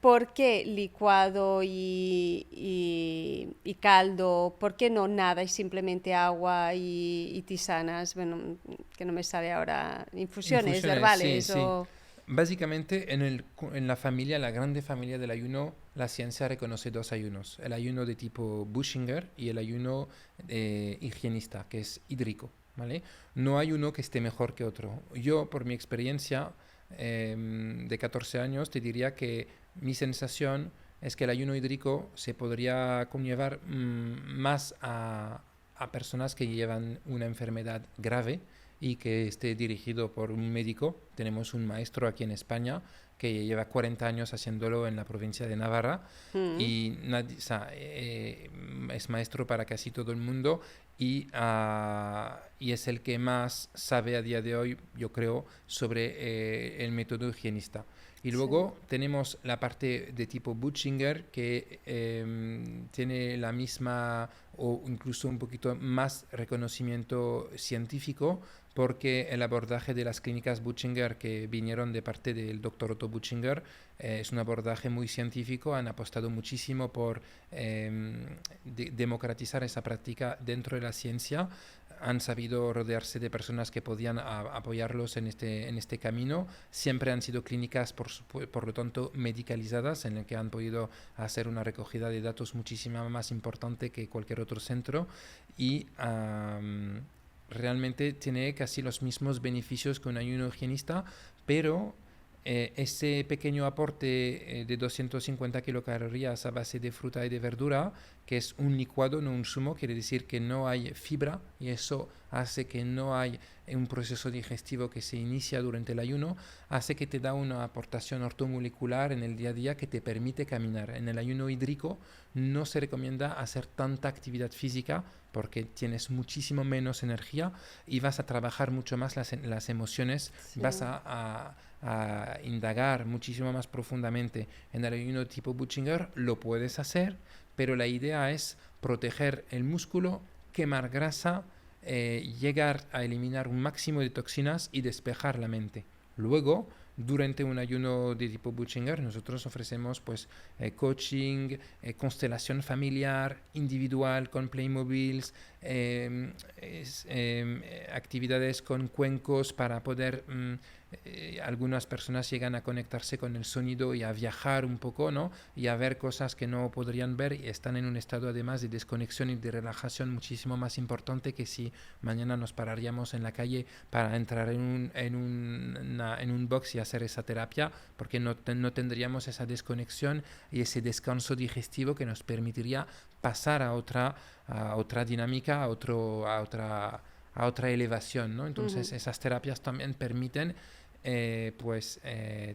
¿Por qué licuado y caldo? ¿Por qué no nada y simplemente agua y tisanas? Bueno, que no me sale ahora, infusiones verbales sí, o... sí. Básicamente en la familia, la grande familia del ayuno, la ciencia reconoce dos ayunos. El ayuno de tipo Bushinger y el ayuno higienista, que es hídrico, ¿vale? No hay uno que esté mejor que otro. Yo, por mi experiencia de 14 años, te diría que mi sensación es que el ayuno hídrico se podría conllevar más a personas que llevan una enfermedad grave y que esté dirigido por un médico. Tenemos un maestro aquí en España que lleva 40 años haciéndolo en la provincia de Navarra y es maestro para casi todo el mundo y es el que más sabe a día de hoy, yo creo, sobre el método higienista. Y luego tenemos la parte de tipo Butchinger que tiene la misma o incluso un poquito más reconocimiento científico, porque el abordaje de las clínicas Butchinger que vinieron de parte del doctor Otto Butchinger es un abordaje muy científico. Han apostado muchísimo por democratizar esa práctica dentro de la ciencia. Han sabido rodearse de personas que podían apoyarlos en este camino. Siempre han sido clínicas, por lo tanto, medicalizadas, en las que han podido hacer una recogida de datos muchísimo más importante que cualquier otro centro y realmente tiene casi los mismos beneficios que un ayuno higienista, pero ese pequeño aporte de 250 kilocalorías a base de fruta y de verdura, que es un licuado, no un zumo, quiere decir que no hay fibra y eso hace que no hay un proceso digestivo que se inicia durante el ayuno, hace que te da una aportación ortomolecular en el día a día que te permite caminar. En el ayuno hídrico no se recomienda hacer tanta actividad física porque tienes muchísimo menos energía y vas a trabajar mucho más las emociones, vas a indagar muchísimo más profundamente. En el ayuno tipo Butchinger lo puedes hacer, pero la idea es proteger el músculo, quemar grasa, llegar a eliminar un máximo de toxinas y despejar la mente. Luego, durante un ayuno de tipo Butchinger, nosotros ofrecemos pues coaching, constelación familiar, individual con Playmobiles, actividades con cuencos para poder... algunas personas llegan a conectarse con el sonido y a viajar un poco, ¿no? Y a ver cosas que no podrían ver y están en un estado además de desconexión y de relajación muchísimo más importante que si mañana nos pararíamos en la calle para entrar en un box y hacer esa terapia, porque no tendríamos esa desconexión y ese descanso digestivo que nos permitiría pasar a otra dinámica, a otra elevación, ¿no? Entonces esas terapias también permiten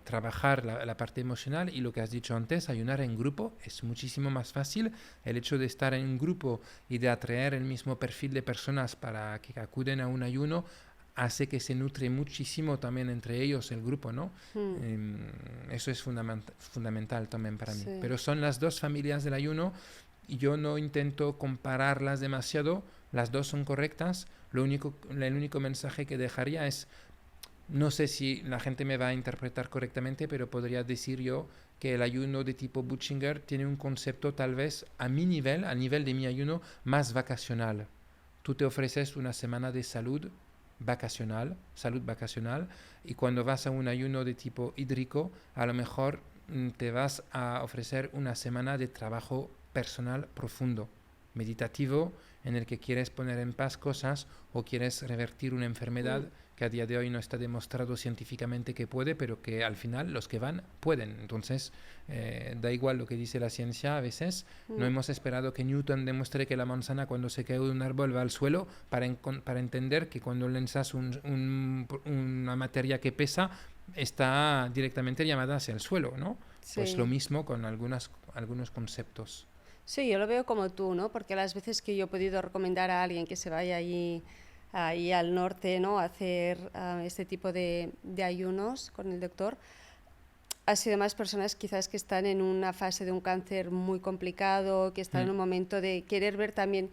trabajar la parte emocional y lo que has dicho antes, ayunar en grupo es muchísimo más fácil. El hecho de estar en un grupo y de atraer el mismo perfil de personas para que acuden a un ayuno hace que se nutre muchísimo también entre ellos el grupo, ¿no? Eso es fundamental también para mí. Pero son las dos familias del ayuno y yo no intento compararlas demasiado, las dos son correctas. El único mensaje que dejaría es, no sé si la gente me va a interpretar correctamente, pero podría decir yo que el ayuno de tipo Butchinger tiene un concepto tal vez a nivel de mi ayuno, más vacacional. Tú te ofreces una semana de salud vacacional, y cuando vas a un ayuno de tipo hídrico, a lo mejor te vas a ofrecer una semana de trabajo personal profundo, meditativo, en el que quieres poner en paz cosas o quieres revertir una enfermedad que a día de hoy no está demostrado científicamente que puede, pero que al final los que van pueden. Entonces, da igual lo que dice la ciencia a veces. No hemos esperado que Newton demuestre que la manzana cuando se cae de un árbol va al suelo para entender que cuando lanzas una materia que pesa está directamente llamada hacia el suelo, ¿no? Sí. Pues lo mismo con algunos conceptos. Sí, yo lo veo como tú, ¿no? Porque las veces que yo he podido recomendar a alguien que se vaya ahí al norte, ¿no? A hacer este tipo de ayunos con el doctor, ha sido más personas quizás que están en una fase de un cáncer muy complicado, que están en un momento de querer ver también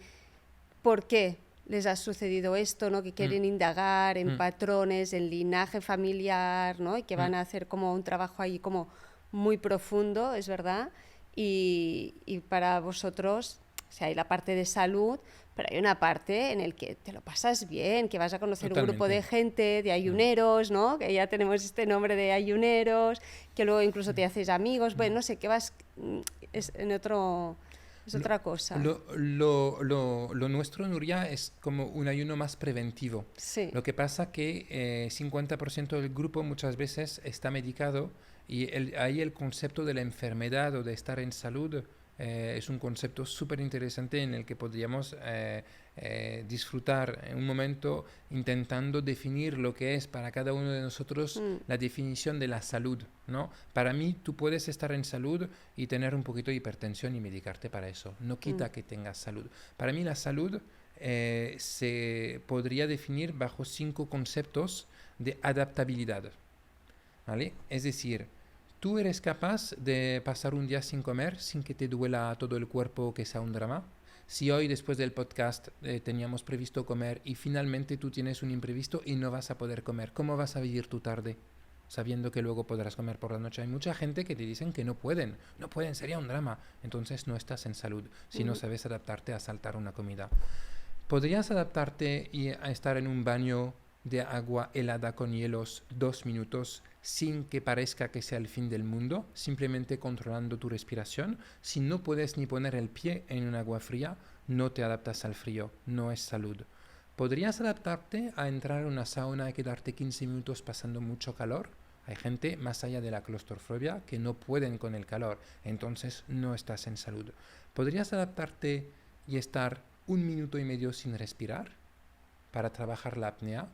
por qué les ha sucedido esto, ¿no? Que quieren indagar en patrones, en linaje familiar, ¿no? Y que van a hacer como un trabajo ahí como muy profundo, es verdad. Y para vosotros, o sea, hay la parte de salud, pero hay una parte en la que te lo pasas bien, que vas a conocer Totalmente. un grupo de gente, de ayuneros, ¿no? Que ya tenemos este nombre de ayuneros, que luego incluso te haces amigos, bueno, no sé, que vas es otra cosa. Lo nuestro, Nuria, es como un ayuno más preventivo. Sí. Lo que pasa que 50% del grupo muchas veces está medicado y ahí el concepto de la enfermedad o de estar en salud es un concepto súper interesante en el que podríamos disfrutar en un momento intentando definir lo que es para cada uno de nosotros la definición de la salud, ¿no? Para mí tú puedes estar en salud y tener un poquito de hipertensión y medicarte para eso. No quita que tengas salud. Para mí la salud se podría definir bajo 5 conceptos de adaptabilidad, ¿vale? Es decir, ¿tú eres capaz de pasar un día sin comer sin que te duela todo el cuerpo, que sea un drama? Si hoy después del podcast teníamos previsto comer y finalmente tú tienes un imprevisto y no vas a poder comer, ¿cómo vas a vivir tu tarde? Sabiendo que luego podrás comer por la noche. Hay mucha gente que te dicen que no pueden, sería un drama. Entonces no estás en salud si no sabes adaptarte a saltar una comida. ¿Podrías adaptarte a estar en un baño de agua helada con hielos 2 minutos sin que parezca que sea el fin del mundo, simplemente controlando tu respiración? Si no puedes ni poner el pie en un agua fría, no te adaptas al frío, no es salud. ¿Podrías adaptarte a entrar en una sauna y quedarte 15 minutos pasando mucho calor? Hay gente más allá de la claustrofobia que no pueden con el calor, entonces no estás en salud. ¿Podrías adaptarte y estar 1 minuto y medio sin respirar para trabajar la apnea?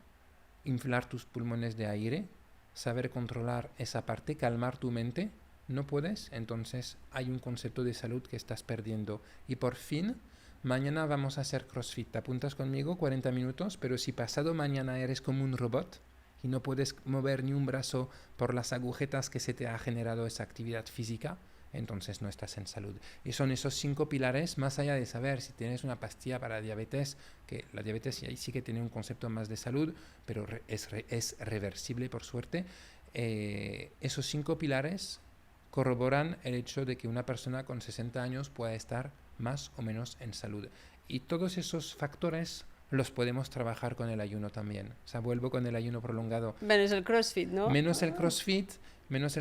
Inflar tus pulmones de aire, saber controlar esa parte, calmar tu mente. ¿No puedes? Entonces hay un concepto de salud que estás perdiendo. Y por fin, mañana vamos a hacer CrossFit. ¿Te apuntas conmigo? 40 minutos, pero si pasado mañana eres como un robot y no puedes mover ni un brazo por las agujetas que se te ha generado esa actividad física, entonces no estás en salud. Y son esos 5 pilares, más allá de saber si tienes una pastilla para diabetes, que la diabetes sí que tiene un concepto más de salud, pero es reversible por suerte. Esos 5 pilares corroboran el hecho de que una persona con 60 años pueda estar más o menos en salud. Y todos esos factores los podemos trabajar con el ayuno también. O sea, vuelvo con el ayuno prolongado. Menos el CrossFit, ¿no? Menos el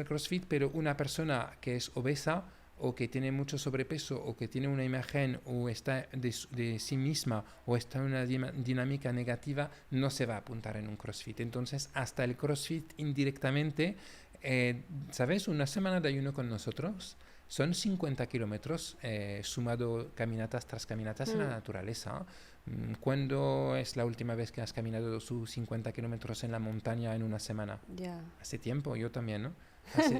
CrossFit, pero una persona que es obesa o que tiene mucho sobrepeso o que tiene una imagen o está de sí misma o está en una dinámica negativa, no se va a apuntar en un CrossFit. Entonces, hasta el CrossFit indirectamente, ¿sabes? Una semana de ayuno con nosotros son 50 kilómetros sumado caminatas tras caminatas en la naturaleza. ¿Cuándo es la última vez que has caminado sus 50 kilómetros en la montaña en una semana? Ya. Hace tiempo, yo también, ¿no?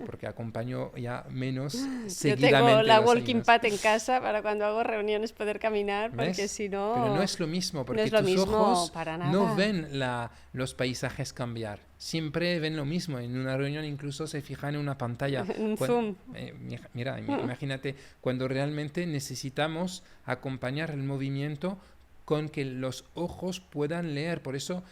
Porque acompaño ya menos seguidamente. Yo tengo la los walking ayunos. pad en casa para cuando hago reuniones poder caminar, porque ¿Ves? si no... Pero no es lo mismo, porque no es lo tus mismo ojos para nada. no ven los paisajes cambiar. Siempre ven lo mismo. En una reunión incluso se fijan en una pantalla. Un zoom. Mira, imagínate, cuando realmente necesitamos acompañar el movimiento con que los ojos puedan leer. Por eso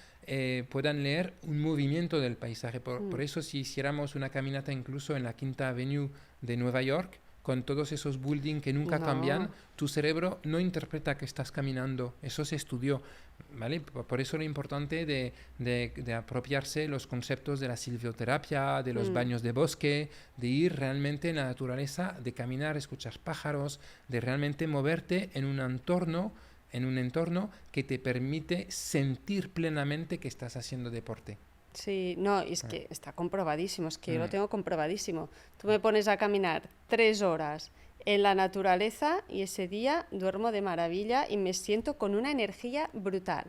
puedan leer un movimiento del paisaje. Por eso si hiciéramos una caminata incluso en la Quinta Avenue de Nueva York, con todos esos buildings que nunca cambian, tu cerebro no interpreta que estás caminando. Eso se estudió, ¿vale? Por eso lo importante de apropiarse los conceptos de la silvioterapia, de los baños de bosque, de ir realmente en la naturaleza, de caminar, escuchar pájaros, de realmente moverte en un entorno en un entorno que te permite sentir plenamente que estás haciendo deporte. Sí, no, es que está comprobadísimo, es que yo lo tengo comprobadísimo. Tú me pones a caminar 3 horas en la naturaleza y ese día duermo de maravilla y me siento con una energía brutal.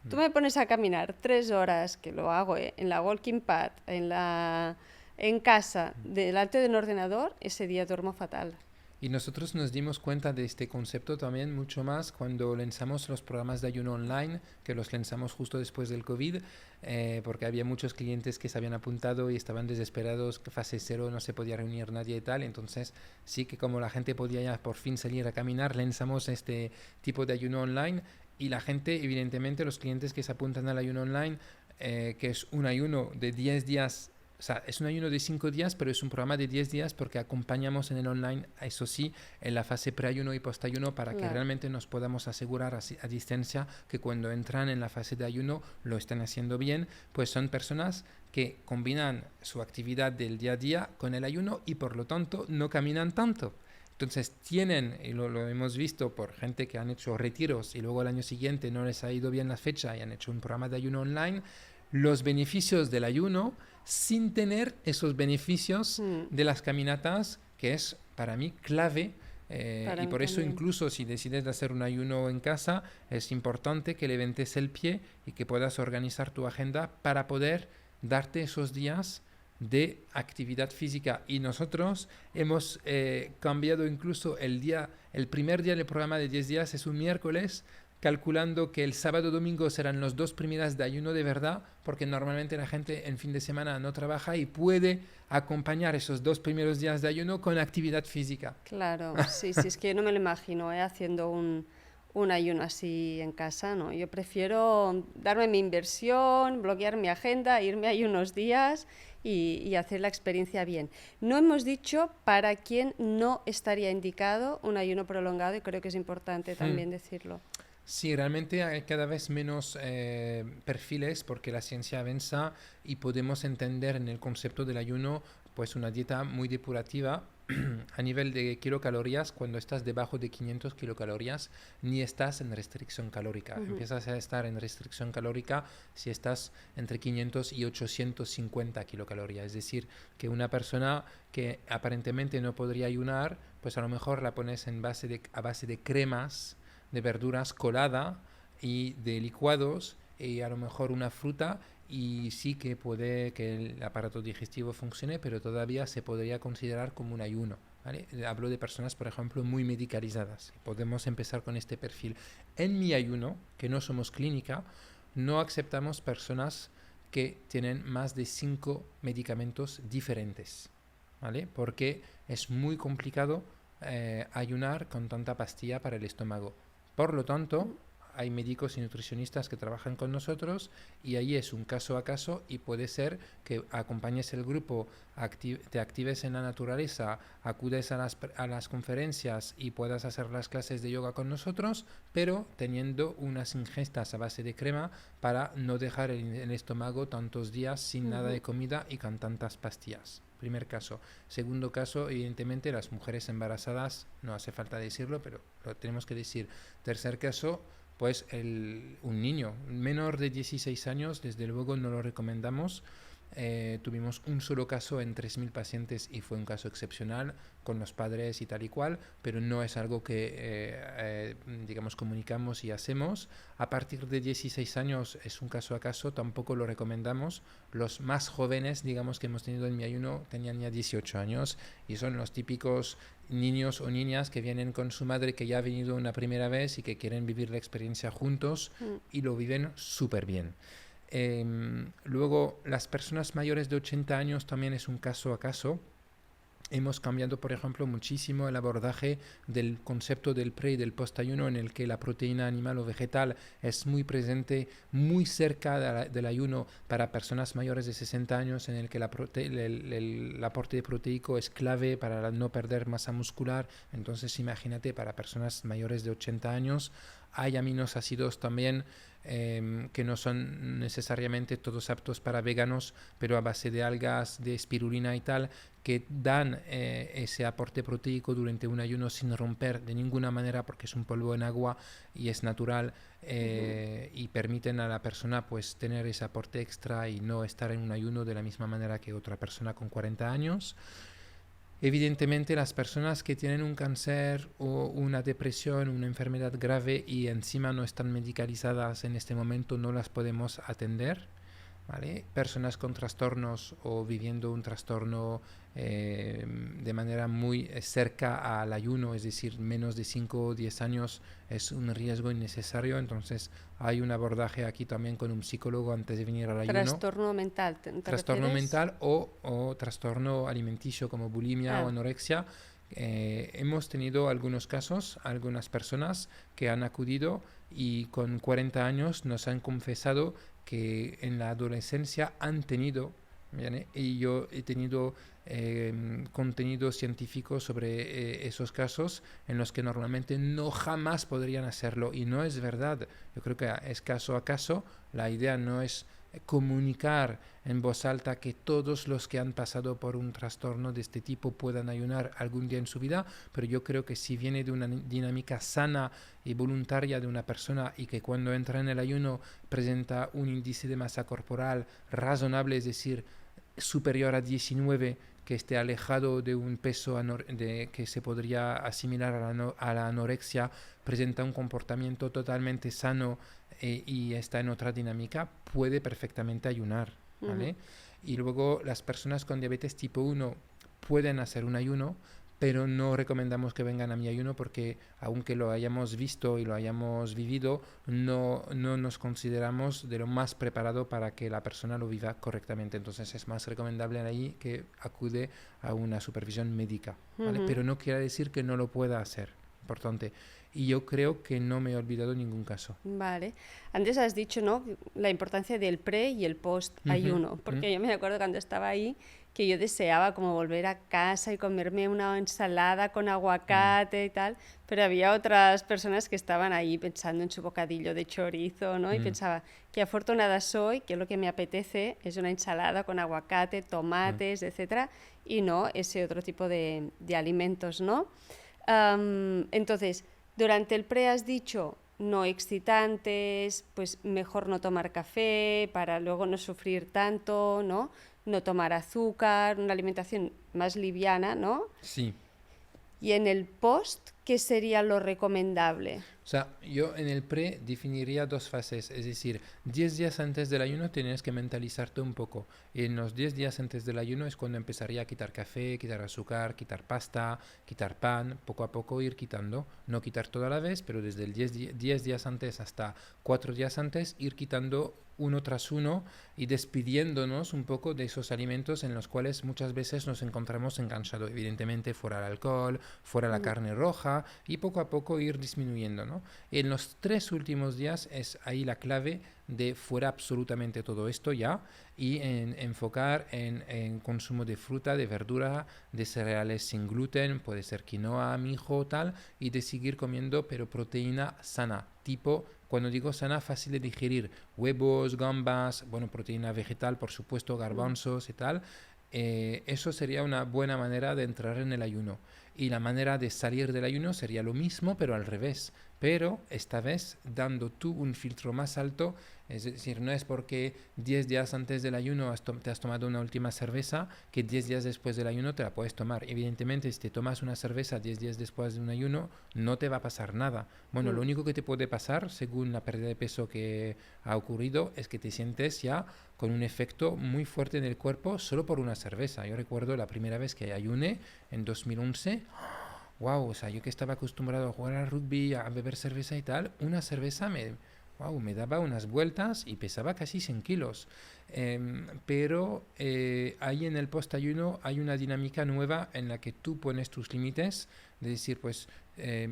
Tú me pones a caminar 3 horas, que lo hago, en la walking pad, en casa, delante de un ordenador, ese día duermo fatal. Y nosotros nos dimos cuenta de este concepto también mucho más cuando lanzamos los programas de ayuno online, que los lanzamos justo después del COVID, porque había muchos clientes que se habían apuntado y estaban desesperados, que fase cero no se podía reunir nadie y tal. Entonces sí que como la gente podía ya por fin salir a caminar, lanzamos este tipo de ayuno online y la gente, evidentemente, los clientes que se apuntan al ayuno online, que es un ayuno de 10 días. O sea, es un ayuno de 5 días, pero es un programa de 10 días porque acompañamos en el online, eso sí, en la fase preayuno y postayuno para que realmente nos podamos asegurar a distancia que cuando entran en la fase de ayuno lo están haciendo bien, pues son personas que combinan su actividad del día a día con el ayuno y por lo tanto no caminan tanto. Entonces tienen, y lo hemos visto por gente que han hecho retiros y luego el año siguiente no les ha ido bien la fecha y han hecho un programa de ayuno online, los beneficios del ayuno sin tener esos beneficios de las caminatas, que es para mí clave. Y por eso también. incluso si decides hacer un ayuno en casa, es importante que levantes el pie y que puedas organizar tu agenda para poder darte esos días de actividad física. Y nosotros hemos cambiado incluso el primer día del programa de 10 días es un miércoles, calculando que el sábado y domingo serán los 2 primeras de ayuno de verdad, porque normalmente la gente en fin de semana no trabaja y puede acompañar esos 2 primeros días de ayuno con actividad física. Claro, sí, sí, es que yo no me lo imagino, haciendo un ayuno así en casa, ¿no? Yo prefiero darme mi inversión, bloquear mi agenda, irme ahí unos días y hacer la experiencia bien. No hemos dicho para quién no estaría indicado un ayuno prolongado y creo que es importante también decirlo. Sí, realmente hay cada vez menos perfiles porque la ciencia avanza y podemos entender en el concepto del ayuno pues una dieta muy depurativa a nivel de kilocalorías. Cuando estás debajo de 500 kilocalorías ni estás en restricción calórica. Empiezas a estar en restricción calórica si estás entre 500 y 850 kilocalorías. Es decir, que una persona que aparentemente no podría ayunar, pues a lo mejor la pones a base de cremas de verduras colada y de licuados y a lo mejor una fruta y sí que puede que el aparato digestivo funcione, pero todavía se podría considerar como un ayuno. ¿Vale? Hablo de personas, por ejemplo, muy medicalizadas. Podemos empezar con este perfil. En mi ayuno, que no somos clínica, no aceptamos personas que tienen más de 5 medicamentos diferentes, ¿vale? Porque es muy complicado ayunar con tanta pastilla para el estómago. Por lo tanto, hay médicos y nutricionistas que trabajan con nosotros y ahí es un caso a caso y puede ser que acompañes el grupo, te actives en la naturaleza, acudes a las conferencias y puedas hacer las clases de yoga con nosotros, pero teniendo unas ingestas a base de crema para no dejar el estómago tantos días sin nada de comida y con tantas pastillas. Primer caso. Segundo caso, evidentemente, las mujeres embarazadas, no hace falta decirlo, pero lo tenemos que decir. Tercer caso, pues un niño menor de 16 años, desde luego no lo recomendamos. Tuvimos un solo caso en 3.000 pacientes y fue un caso excepcional con los padres y tal y cual, pero no es algo que, digamos, comunicamos y hacemos. A partir de 16 años es un caso a caso, tampoco lo recomendamos. Los más jóvenes, digamos, que hemos tenido en mi ayuno tenían ya 18 años y son los típicos niños o niñas que vienen con su madre que ya ha venido una primera vez y que quieren vivir la experiencia juntos y lo viven súper bien. Luego, las personas mayores de 80 años también es un caso a caso. Hemos cambiado, por ejemplo, muchísimo el abordaje del concepto del pre y del post-ayuno, en el que la proteína animal o vegetal es muy presente, muy cerca del ayuno para personas mayores de 60 años, en el que el aporte proteico es clave para no perder masa muscular. Entonces, imagínate, para personas mayores de 80 años, hay aminoácidos también que no son necesariamente todos aptos para veganos, pero a base de algas, de espirulina y tal, que dan ese aporte proteico durante un ayuno sin romper de ninguna manera, porque es un polvo en agua y es natural, y permiten a la persona pues tener ese aporte extra y no estar en un ayuno de la misma manera que otra persona con 40 años. Evidentemente, las personas que tienen un cáncer o una depresión, una enfermedad grave y encima no están medicalizadas en este momento, no las podemos atender, ¿vale? Personas con trastornos o viviendo un trastorno de manera muy cerca al ayuno, es decir, menos de 5 o 10 años, es un riesgo innecesario. Entonces, hay un abordaje aquí también con un psicólogo antes de venir al ayuno. Trastorno mental, ¿te Trastorno refieres? mental o trastorno alimenticio como bulimia o Ah, anorexia. Hemos tenido algunos casos, algunas personas que han acudido y con 40 años nos han confesado que en la adolescencia han tenido, ¿bien? Y yo he tenido contenido científico sobre esos casos en los que normalmente no jamás podrían hacerlo y no es verdad. Yo creo que es caso a caso. La idea no es comunicar en voz alta que todos los que han pasado por un trastorno de este tipo puedan ayunar algún día en su vida, pero yo creo que si viene de una dinámica sana y voluntaria de una persona y que cuando entra en el ayuno presenta un índice de masa corporal razonable, es decir, superior a 19, que esté alejado de un peso que se podría asimilar a la anorexia, presenta un comportamiento totalmente sano y está en otra dinámica, puede perfectamente ayunar, ujú. ¿vale? Y luego las personas con diabetes tipo 1 pueden hacer un ayuno, pero no recomendamos que vengan a mi ayuno porque aunque lo hayamos visto y lo hayamos vivido, no nos consideramos de lo más preparado para que la persona lo viva correctamente. Entonces es más recomendable ahí que acude a una supervisión médica, ¿vale? Ujú. Pero no quiere decir que no lo pueda hacer, importante. Y yo creo que no me he olvidado ningún caso. Vale. Antes has dicho, ¿no? La importancia del pre y el post Ujú, ayuno, porque yo me acuerdo cuando estaba ahí que yo deseaba como volver a casa y comerme una ensalada con mm, aguacate y tal, pero había otras personas que estaban ahí pensando en su bocadillo de chorizo, ¿no? Y mm, pensaba, qué afortunada soy, que lo que me apetece es una ensalada con aguacate, mm. tomates, etcétera, y no ese otro tipo de alimentos, ¿no? Entonces, durante el pre has dicho no excitantes, pues mejor no tomar café para luego no sufrir tanto, ¿no? No tomar azúcar, una alimentación más liviana, ¿no? Sí. Y en el post, ¿qué sería lo recomendable? O sea, yo en el pre definiría dos fases, es decir, 10 días antes del ayuno tienes que mentalizarte un poco. Y en los 10 días antes del ayuno es cuando empezaría a quitar café, quitar azúcar, quitar pasta, quitar pan, poco a poco ir quitando. No quitar toda la vez, pero desde el 10 días antes hasta 4 días antes ir quitando uno tras uno y despidiéndonos un poco de esos alimentos en los cuales muchas veces nos encontramos enganchados. Evidentemente fuera el alcohol, fuera la Mm, carne roja y poco a poco ir disminuyendo, ¿no? En los 3 últimos días es ahí la clave de fuera absolutamente todo esto ya y en enfocar en consumo de fruta, de verdura, de cereales sin gluten, puede ser quinoa, mijo, tal, y de seguir comiendo pero proteína sana, tipo, cuando digo sana, fácil de digerir, huevos, gambas, bueno, proteína vegetal, por supuesto, mm, garbanzos y tal. Eso sería una buena manera de entrar en el ayuno. Y la manera de salir del ayuno sería lo mismo, pero al revés. Pero esta vez dando tú un filtro más alto, es decir, no es porque 10 días antes del ayuno te has tomado una última cerveza que 10 días después del ayuno te la puedes tomar. Evidentemente, si te tomas una cerveza 10 días después de un ayuno, no te va a pasar nada. Bueno, lo mm. único que te puede pasar, según la pérdida de peso que ha ocurrido, es que te sientes ya con un efecto muy fuerte en el cuerpo solo por una cerveza. Yo recuerdo la primera vez que ayuné en 2011. Wow, o sea, yo que estaba acostumbrado a jugar al rugby, a beber cerveza y tal, una cerveza me daba unas vueltas y pesaba casi 100 kilos. Pero ahí en el post-ayuno hay una dinámica nueva en la que tú pones tus límites de decir, pues,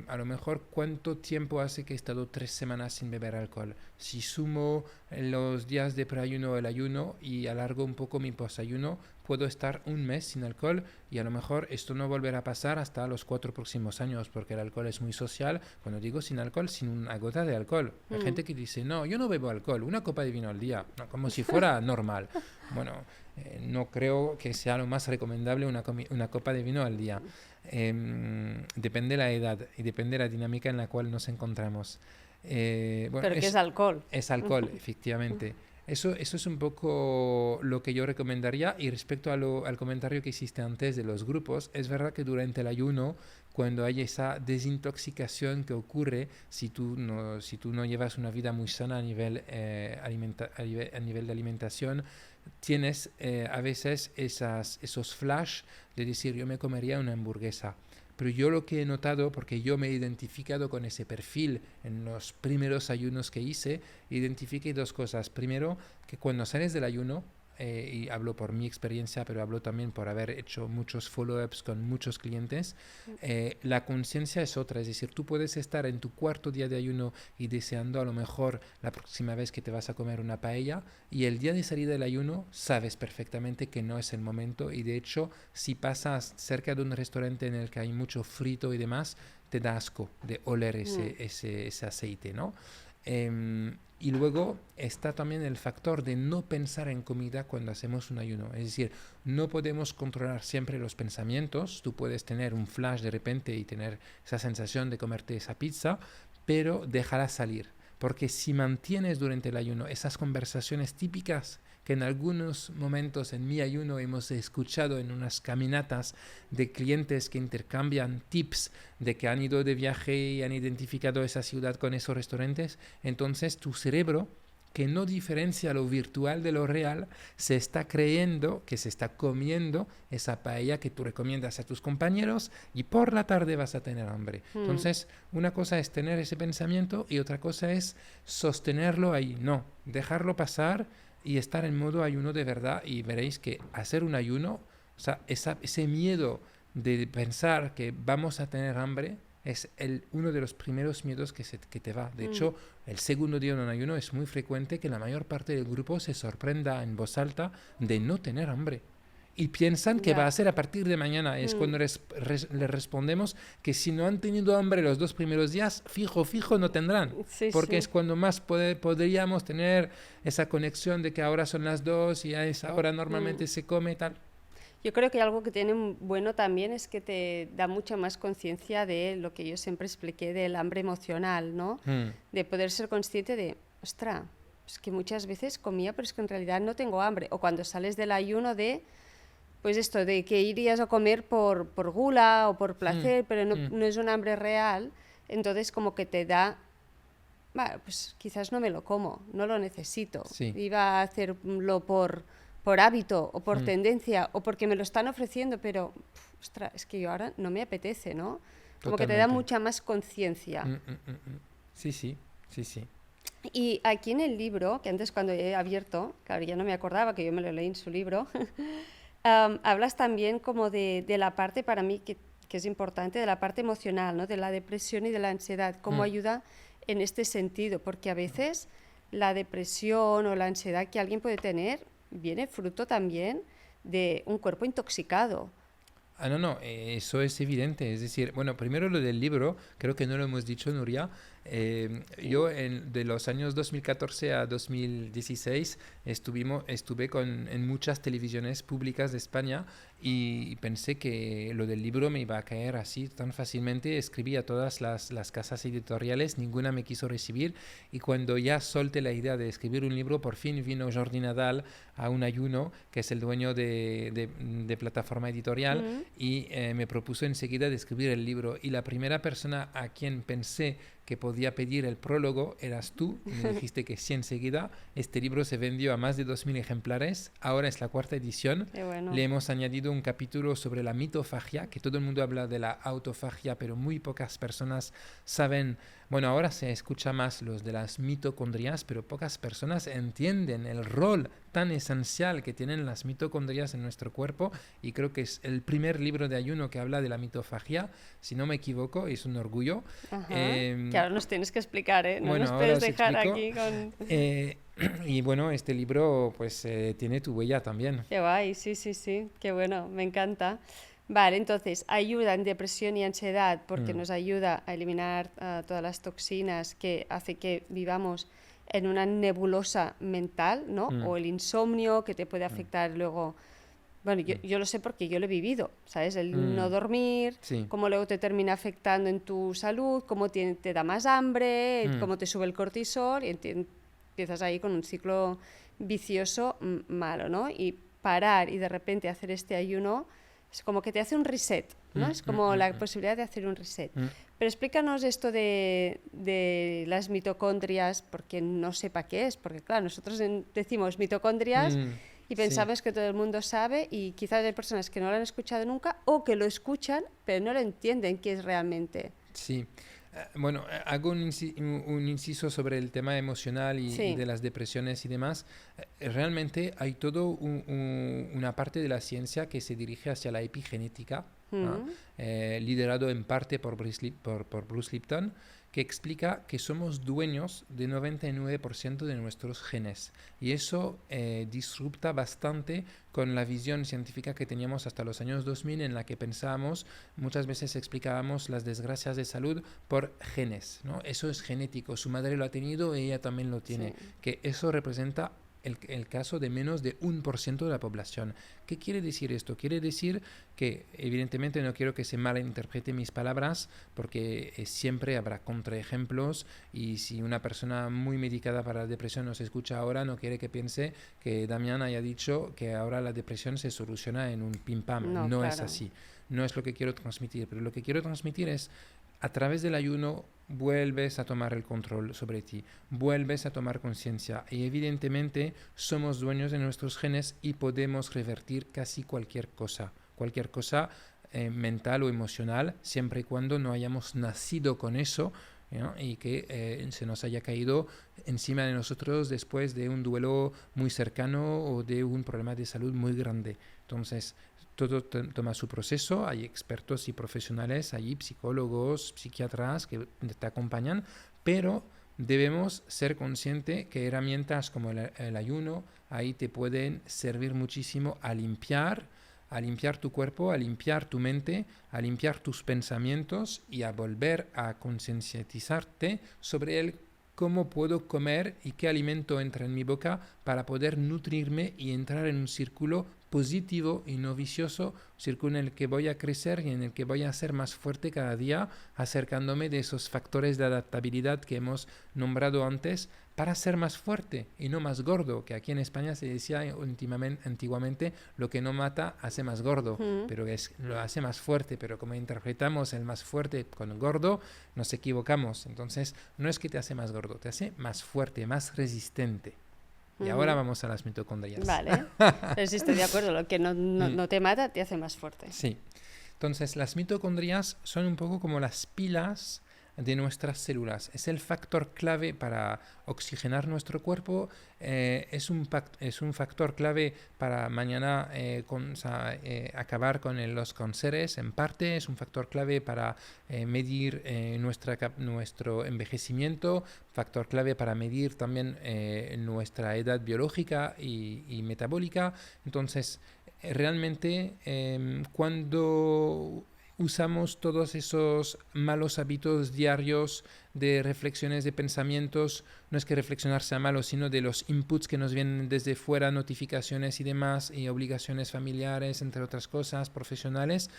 a lo mejor cuánto tiempo hace que he estado 3 semanas sin beber alcohol. Si sumo los días de preayuno o el ayuno y alargo un poco mi posayuno, puedo estar un mes sin alcohol y a lo mejor esto no volverá a pasar hasta los 4 próximos años, porque el alcohol es muy social. Cuando digo sin alcohol, sin una gota de alcohol. Hay gente que dice, no, yo no bebo alcohol, una copa de vino al día, no, como si fuera normal. Bueno, no creo que sea lo más recomendable una copa de vino al día. Depende de la edad y depende de la dinámica en la cual nos encontramos. Bueno, Pero que es alcohol. Es alcohol, efectivamente. Eso es un poco lo que yo recomendaría. Y respecto al comentario que hiciste antes de los grupos, es verdad que durante el ayuno, cuando hay esa desintoxicación que ocurre, si tú no llevas una vida muy sana a nivel de alimentación, tienes a veces esos flash de decir, yo me comería una hamburguesa. Pero yo lo que he notado, porque yo me he identificado con ese perfil en los primeros ayunos que hice, identifiqué 2 cosas. Primero, que cuando sales del ayuno, y hablo por mi experiencia, pero hablo también por haber hecho muchos follow-ups con muchos clientes, la conciencia es otra. Es decir, tú puedes estar en tu 4.er día de ayuno y deseando a lo mejor la próxima vez que te vas a comer una paella, y el día de salida del ayuno sabes perfectamente que no es el momento, y de hecho, si pasas cerca de un restaurante en el que hay mucho frito y demás, te da asco de oler ese aceite, ¿no? Y luego está también el factor de no pensar en comida cuando hacemos un ayuno. Es decir, no podemos controlar siempre los pensamientos. Tú puedes tener un flash de repente y tener esa sensación de comerte esa pizza, pero déjala salir. Porque si mantienes durante el ayuno esas conversaciones típicas que en algunos momentos en mi ayuno hemos escuchado en unas caminatas de clientes que intercambian tips de que han ido de viaje y han identificado esa ciudad con esos restaurantes, entonces tu cerebro, que no diferencia lo virtual de lo real, se está creyendo que se está comiendo esa paella que tú recomiendas a tus compañeros y por la tarde vas a tener hambre. Entonces, una cosa es tener ese pensamiento y otra cosa es sostenerlo ahí. No, dejarlo pasar y estar en modo ayuno de verdad, y veréis que hacer un ayuno, o sea, ese miedo de pensar que vamos a tener hambre, es uno de los primeros miedos que te va. De hecho, el segundo día de un ayuno es muy frecuente que la mayor parte del grupo se sorprenda en voz alta de no tener hambre. Y piensan que va a ser a partir de mañana. Es cuando les respondemos que si no han tenido hambre los 2 primeros días, fijo, no tendrán. Porque es cuando más podríamos tener esa conexión de que ahora son las 2 y a esa hora normalmente se come tal. Yo creo que algo que tiene bueno también es que te da mucha más conciencia de lo que yo siempre expliqué del hambre emocional, ¿no? De poder ser consciente de, ostras, es que muchas veces comía, pero es que en realidad no tengo hambre. O cuando sales del ayuno pues esto, de que irías a comer por gula o por placer, pero no es un hambre real, entonces como que te da, pues quizás no me lo como, no lo necesito. Iba a hacerlo por hábito o por tendencia o porque me lo están ofreciendo, pero ostras, es que yo ahora no me apetece, ¿no? Como que te da mucha más conciencia. Sí. Y aquí en el libro, que antes cuando he abierto, claro, ya no me acordaba que yo me lo leí en su libro, hablas también como de la parte para mí que es importante, de la parte emocional, ¿no? De la depresión y de la ansiedad, cómo ayuda en este sentido, porque a veces la depresión o la ansiedad que alguien puede tener viene fruto también de un cuerpo intoxicado. No, eso es evidente. Es decir, bueno, primero lo del libro, creo que no lo hemos dicho, Nuria. Yo de los años 2014 a 2016 estuve en muchas televisiones públicas de España y pensé que lo del libro me iba a caer así tan fácilmente. Escribí a todas las casas editoriales, ninguna me quiso recibir, y cuando ya solté la idea de escribir un libro, por fin vino Jordi Nadal a Un Ayuno, que es el dueño de Plataforma Editorial, y me propuso enseguida de escribir el libro, y la primera persona a quien pensé que podía pedir el prólogo eras tú, y me dijiste que sí enseguida. Este libro se vendió a más de 2.000 ejemplares, ahora es la 4ª edición. Bueno. Le hemos añadido un capítulo sobre la mitofagia, que todo el mundo habla de la autofagia, pero muy pocas personas saben Bueno, ahora se escucha más los de las mitocondrias, pero pocas personas entienden el rol tan esencial que tienen las mitocondrias en nuestro cuerpo, y creo que es el primer libro de ayuno que habla de la mitofagia, si no me equivoco, es un orgullo. Ajá. Que ahora nos tienes que explicar, ¿eh? No Bueno, nos ahora puedes os dejar explico. aquí con... Y bueno, este libro pues tiene tu huella también. Qué guay, sí, sí, sí, qué bueno, me encanta. Vale, entonces, ayuda en depresión y ansiedad porque Mm, nos ayuda a eliminar todas las toxinas que hace que vivamos en una nebulosa mental, ¿no? mm, O el insomnio que te puede mm, afectar luego. Bueno, yo lo sé porque yo lo he vivido, ¿sabes? El no mm, dormir, sí. cómo luego te termina afectando en tu salud, cómo te da más hambre, Mm, cómo te sube el cortisol y empiezas ahí con un ciclo vicioso malo, ¿no? Y parar y de repente hacer este ayuno es como que te hace un reset, ¿no? mm, Es mm, como la mm, posibilidad de hacer un reset. mm, Pero explícanos esto de las mitocondrias, porque no sepa qué es, porque claro, nosotros decimos mitocondrias y sí. pensamos que todo el mundo sabe y quizás hay personas que no lo han escuchado nunca o que lo escuchan pero no lo entienden qué es realmente. Sí. Bueno, hago un inciso sobre el tema emocional y Sí. de las depresiones y demás. Realmente hay todo una parte de la ciencia que se dirige hacia la epigenética, ¿no? Mm. Liderado en parte por Bruce Lipton, que explica que somos dueños de 99% de nuestros genes. Y eso disrupta bastante con la visión científica que teníamos hasta los años 2000, en la que pensábamos, muchas veces explicábamos las desgracias de salud por genes, ¿no? Eso es genético, su madre lo ha tenido, ella también lo tiene, Sí. que eso representa el caso de menos de 1% de la población. ¿Qué quiere decir esto? Quiere decir que, evidentemente, no quiero que se malinterprete mis palabras, porque siempre habrá contraejemplos, y si una persona muy medicada para la depresión nos escucha ahora, no quiere que piense que Damián haya dicho que ahora la depresión se soluciona en un pim pam. No, No es claro. así. No es lo que quiero transmitir, pero lo que quiero transmitir es, a través del ayuno vuelves a tomar el control sobre ti, vuelves a tomar conciencia, y evidentemente somos dueños de nuestros genes y podemos revertir casi cualquier cosa mental o emocional, siempre y cuando no hayamos nacido con eso, ¿no? Y que se nos haya caído encima de nosotros después de un duelo muy cercano o de un problema de salud muy grande. Entonces, todo toma su proceso, hay expertos y profesionales, hay psicólogos, psiquiatras que te acompañan, pero debemos ser conscientes que herramientas como el ayuno ahí te pueden servir muchísimo a limpiar tu cuerpo, a limpiar tu mente, a limpiar tus pensamientos y a volver a conciencializarte sobre el cómo puedo comer y qué alimento entra en mi boca para poder nutrirme y entrar en un círculo positivo y no vicioso, un círculo en el que voy a crecer y en el que voy a ser más fuerte cada día, acercándome de esos factores de adaptabilidad que hemos nombrado antes, para ser más fuerte y no más gordo, que aquí en España se decía antiguamente, lo que no mata hace más gordo, Mm. pero lo hace más fuerte, pero como interpretamos el más fuerte con gordo, nos equivocamos. Entonces, no es que te hace más gordo, te hace más fuerte, más resistente. Y ahora Ujú. vamos a las mitocondrias. Vale. Pero sí estoy de acuerdo, lo que Mm, no te mata te hace más fuerte. sí. Entonces, las mitocondrias son un poco como las pilas de nuestras células. Es el factor clave para oxigenar nuestro cuerpo, es un factor clave para mañana acabar con los cánceres, en parte, es un factor clave para medir nuestro envejecimiento, factor clave para medir también nuestra edad biológica y metabólica. Entonces, realmente, cuando usamos todos esos malos hábitos diarios de reflexiones, de pensamientos, no es que reflexionar sea malo, sino de los inputs que nos vienen desde fuera, notificaciones y demás, y obligaciones familiares, entre otras cosas, profesionales,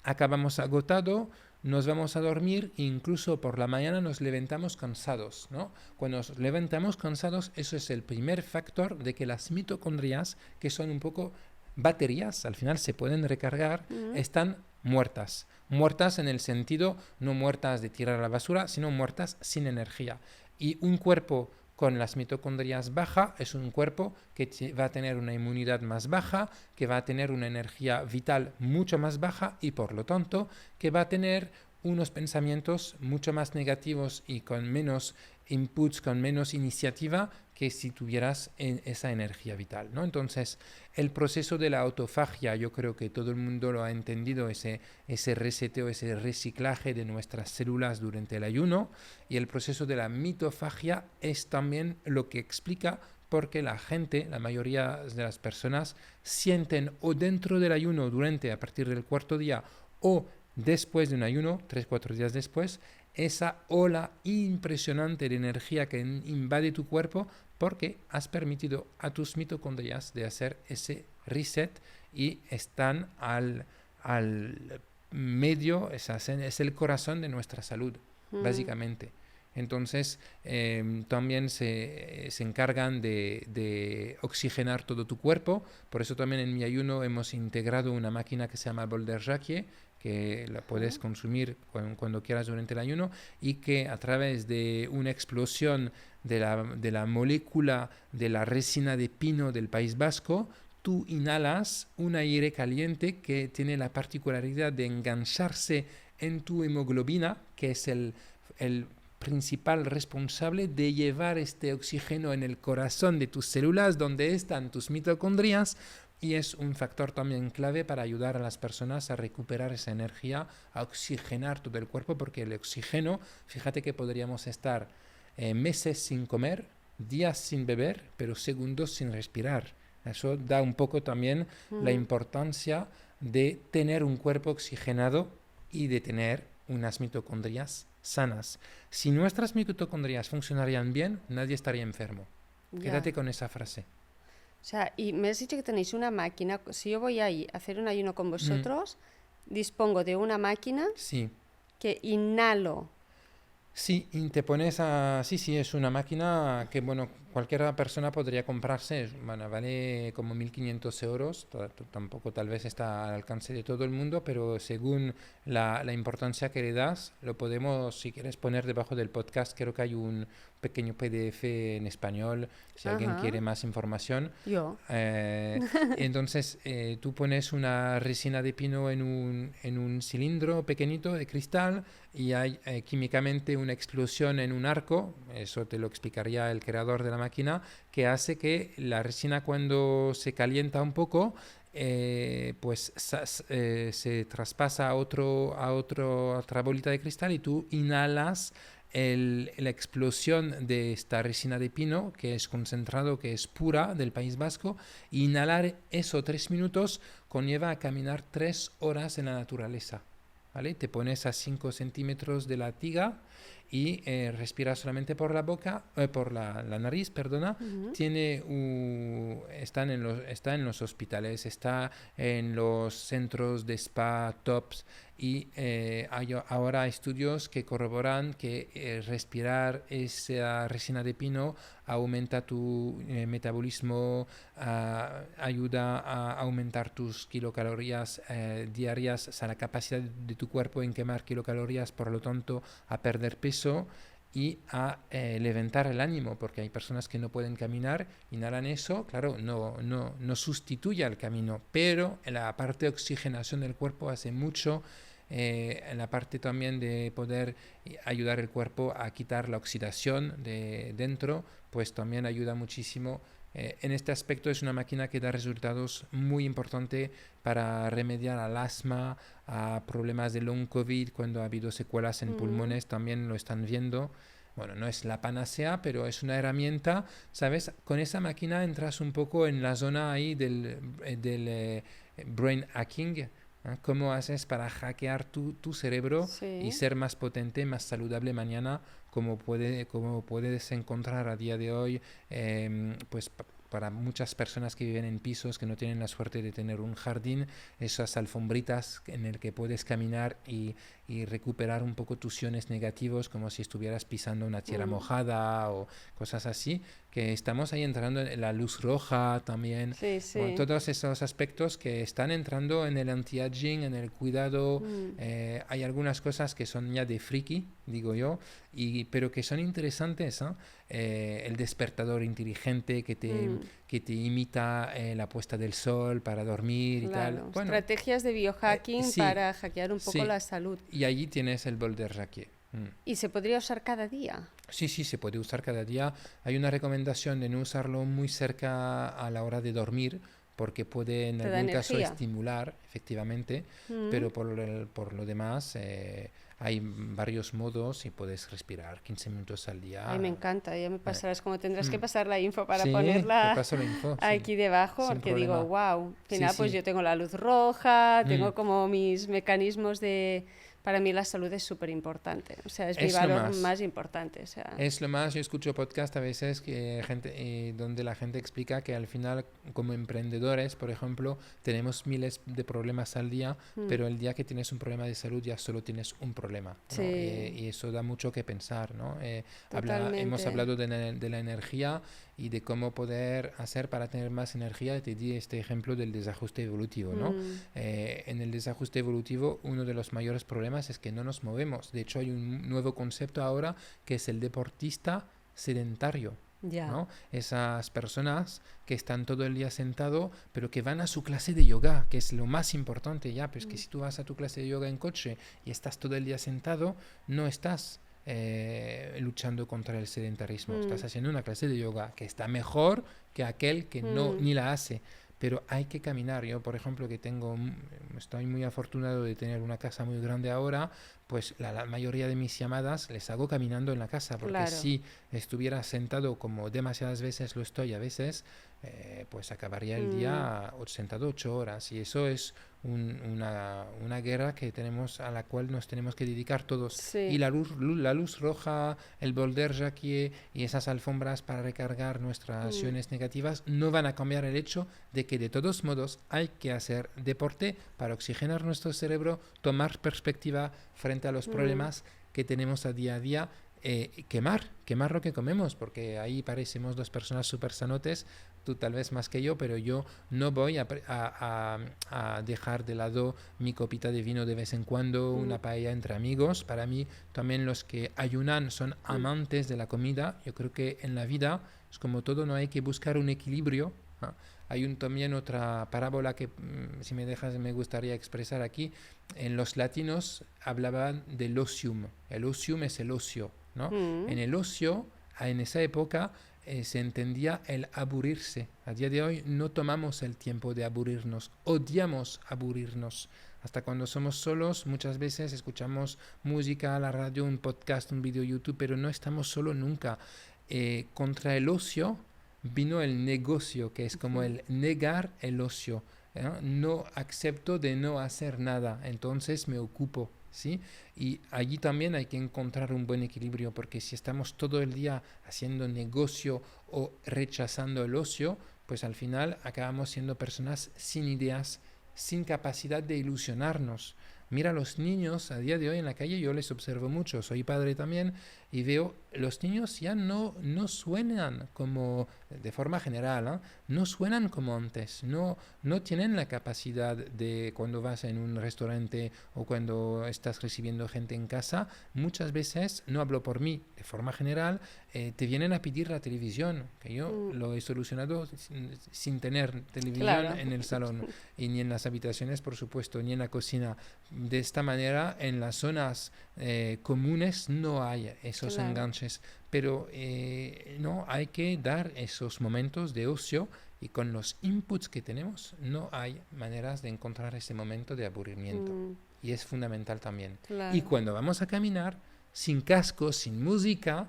acabamos agotado, nos vamos a dormir e incluso por la mañana nos levantamos cansados, ¿no? Cuando nos levantamos cansados, eso es el primer factor de que las mitocondrias, que son un poco baterías, al final se pueden recargar, Mm. están muertas. Muertas en el sentido, no muertas de tirar a la basura, sino muertas sin energía. Y un cuerpo con las mitocondrias baja es un cuerpo que va a tener una inmunidad más baja, que va a tener una energía vital mucho más baja y por lo tanto que va a tener unos pensamientos mucho más negativos y con menos inputs, con menos iniciativa que si tuvieras esa energía vital, ¿no? Entonces, el proceso de la autofagia, yo creo que todo el mundo lo ha entendido, ese reseteo, ese reciclaje de nuestras células durante el ayuno, y el proceso de la mitofagia es también lo que explica por qué la gente, la mayoría de las personas, sienten o dentro del ayuno, a partir del cuarto día, o después de un ayuno, 3-4 días después, esa ola impresionante de energía que invade tu cuerpo porque has permitido a tus mitocondrias de hacer ese reset y están al medio, es el corazón de nuestra salud, básicamente. Entonces, también se encargan de oxigenar todo tu cuerpo. Por eso también en mi ayuno hemos integrado una máquina que se llama Bol-d'Erjackie, que la puedes consumir cuando quieras durante el ayuno, y que a través de una explosión de la molécula de la resina de pino del País Vasco, tú inhalas un aire caliente que tiene la particularidad de engancharse en tu hemoglobina, que es el principal responsable de llevar este oxígeno en el corazón de tus células, donde están tus mitocondrias, y es un factor también clave para ayudar a las personas a recuperar esa energía, a oxigenar todo el cuerpo, porque el oxígeno, fíjate que podríamos estar meses sin comer, días sin beber, pero segundos sin respirar. Eso da un poco también la importancia de tener un cuerpo oxigenado y de tener unas mitocondrias sanas. Si nuestras mitocondrias funcionarían bien, nadie estaría enfermo. Quédate con esa frase. O sea, y me has dicho que tenéis una máquina. Si yo voy ahí a hacer un ayuno con vosotros, dispongo de una máquina que inhalo. Sí, y te pones a... Sí, es una máquina que, bueno, cualquier persona podría comprarse. Bueno, vale como 1.500 euros. Tampoco tal vez está al alcance de todo el mundo, pero según la importancia que le das, lo podemos, si quieres, poner debajo del podcast. Creo que hay un pequeño PDF en español, si alguien quiere más información. Yo. Entonces, tú pones una resina de pino en un cilindro pequeñito de cristal y hay químicamente una explosión en un arco, eso te lo explicaría el creador de la máquina, que hace que la resina, cuando se calienta un poco, pues se traspasa a otra bolita de cristal y tú inhalas la explosión de esta resina de pino, que es concentrado, que es pura del País Vasco. Inhalar eso 3 minutos conlleva a caminar 3 horas en la naturaleza, ¿vale? Te pones a 5 centímetros de la tiga y respiras solamente por la boca, por la nariz, perdona. Está en los hospitales, está en los centros de spa tops, y hay ahora estudios que corroboran que respirar esa resina de pino aumenta tu metabolismo, ayuda a aumentar tus kilocalorías diarias, o sea, la capacidad de tu cuerpo en quemar kilocalorías, por lo tanto a perder peso y a levantar el ánimo, porque hay personas que no pueden caminar, inhalan eso, claro, no sustituye al camino, pero en la parte de oxigenación del cuerpo hace mucho. En la parte también de poder ayudar el cuerpo a quitar la oxidación de dentro, pues también ayuda muchísimo. En este aspecto es una máquina que da resultados muy importantes para remediar al asma, a problemas de long COVID, cuando ha habido secuelas en pulmones, también lo están viendo. Bueno, no es la panacea, pero es una herramienta, ¿sabes? Con esa máquina entras un poco en la zona ahí del brain hacking. ¿Cómo haces para hackear tu cerebro y ser más potente, más saludable mañana, como puedes encontrar a día de hoy, pues para muchas personas que viven en pisos, que no tienen la suerte de tener un jardín, esas alfombritas en el que puedes caminar y recuperar un poco tus iones negativos, como si estuvieras pisando una tierra mojada o cosas así, que estamos ahí entrando en la luz roja también. Bueno, todos esos aspectos que están entrando en el anti-aging, en el cuidado. Hay algunas cosas que son ya de friki, digo yo, pero que son interesantes, ¿eh? El despertador inteligente que te imita la puesta del sol para dormir y tal. Bueno, estrategias de biohacking sí, para hackear un poco sí. la salud. Y allí tienes el bol de Jacquier. ¿Y se podría usar cada día? Sí, se puede usar cada día. Hay una recomendación de no usarlo muy cerca a la hora de dormir, porque puede en algún caso estimular, efectivamente, pero por lo demás hay varios modos y puedes respirar 15 minutos al día. Ay, me encanta, ya me pasarás, como tendrás que pasar la info para te ponerla paso la info, aquí debajo, sin porque problema. digo, wow, al final pues yo tengo la luz roja, tengo como mis mecanismos Para mí la salud es súper importante, o sea, es mi valor más importante. O sea. Es lo más, yo escucho podcast a veces donde la gente explica que al final como emprendedores, por ejemplo, tenemos miles de problemas al día, pero el día que tienes un problema de salud ya solo tienes un problema, ¿no? Y eso da mucho que pensar, ¿no? Hemos hablado de la energía y de cómo poder hacer para tener más energía. Te di este ejemplo del desajuste evolutivo, ¿no? En el desajuste evolutivo, uno de los mayores problemas es que no nos movemos. De hecho, hay un nuevo concepto ahora que es el deportista sedentario. ¿No? Esas personas que están todo el día sentado, pero que van a su clase de yoga, que es lo más importante ya, pues que si tú vas a tu clase de yoga en coche y estás todo el día sentado, no estás luchando contra el sedentarismo, estás haciendo una clase de yoga que está mejor que aquel que ni la hace. Pero hay que caminar. Yo, por ejemplo, estoy muy afortunado de tener una casa muy grande ahora, pues la mayoría de mis llamadas les hago caminando en la casa, porque si estuviera sentado como demasiadas veces lo estoy a veces, pues acabaría el día sentado 8 horas. Y eso es una guerra a la cual nos tenemos que dedicar todos. Sí. Y la luz roja, el bol de Jacquier y esas alfombras para recargar nuestras acciones negativas no van a cambiar el hecho de que de todos modos hay que hacer deporte para oxigenar nuestro cerebro, tomar perspectiva frente a los problemas que tenemos a día, quemar lo que comemos, porque ahí parecemos dos personas súper sanotes, tú tal vez más que yo, pero yo no voy a dejar de lado mi copita de vino de vez en cuando, una paella entre amigos. Para mí también los que ayunan son amantes de la comida. Yo creo que en la vida es como todo, no hay que buscar un equilibrio. Hay también otra parábola que, si me dejas, me gustaría expresar aquí. En los latinos hablaban del ocium. El ocium es el ocio, ¿no? En el ocio, en esa época, se entendía el aburrirse. A día de hoy no tomamos el tiempo de aburrirnos, odiamos aburrirnos. Hasta cuando somos solos, muchas veces escuchamos música, la radio, un podcast, un video YouTube, pero no estamos solos nunca. Contra el ocio vino el negocio, que es como el negar el ocio. No acepto de no hacer nada, entonces me ocupo. ¿Sí? Y allí también hay que encontrar un buen equilibrio, porque si estamos todo el día haciendo negocio o rechazando el ocio, pues al final acabamos siendo personas sin ideas, sin capacidad de ilusionarnos. Mira, los niños a día de hoy en la calle, yo les observo mucho, soy padre también, y veo, los niños ya no suenan como, de forma general, no suenan como antes, no tienen la capacidad de, cuando vas en un restaurante o cuando estás recibiendo gente en casa, muchas veces, no hablo por mí, de forma general, te vienen a pedir la televisión, que yo lo he solucionado sin tener televisión en el salón, y ni en las habitaciones, por supuesto, ni en la cocina. De esta manera, en las zonas comunes no hay esos enganches, pero no hay que dar esos momentos de ocio, y con los inputs que tenemos no hay maneras de encontrar ese momento de aburrimiento, y es fundamental también. Y cuando vamos a caminar sin casco, sin música,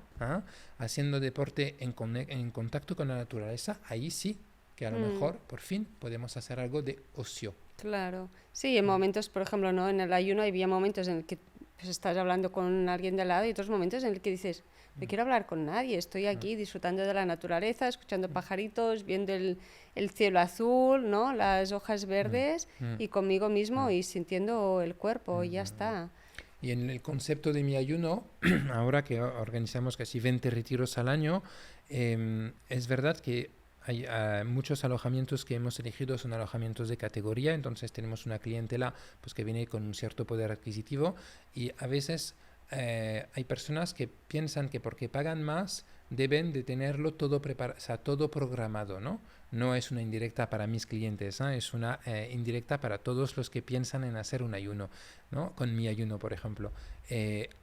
haciendo deporte en contacto con la naturaleza, ahí sí que a lo mejor por fin podemos hacer algo de ocio. Claro, sí, en momentos, por ejemplo, ¿no? En el ayuno había momentos en el que pues, estás hablando con alguien de al lado y otros momentos en el que dices, no quiero hablar con nadie, estoy aquí disfrutando de la naturaleza, escuchando pajaritos, viendo el cielo azul, ¿no? Las hojas verdes y conmigo mismo y sintiendo el cuerpo y ya está. Y en el concepto de mi ayuno, ahora que organizamos casi 20 retiros al año, es verdad que hay muchos alojamientos que hemos elegido son alojamientos de categoría, entonces tenemos una clientela pues, que viene con un cierto poder adquisitivo, y a veces hay personas que piensan que porque pagan más deben de tenerlo todo preparado, o sea, todo programado, ¿no? No es una indirecta para mis clientes, ¿no? Es una indirecta para todos los que piensan en hacer un ayuno, ¿no? Con mi ayuno, por ejemplo.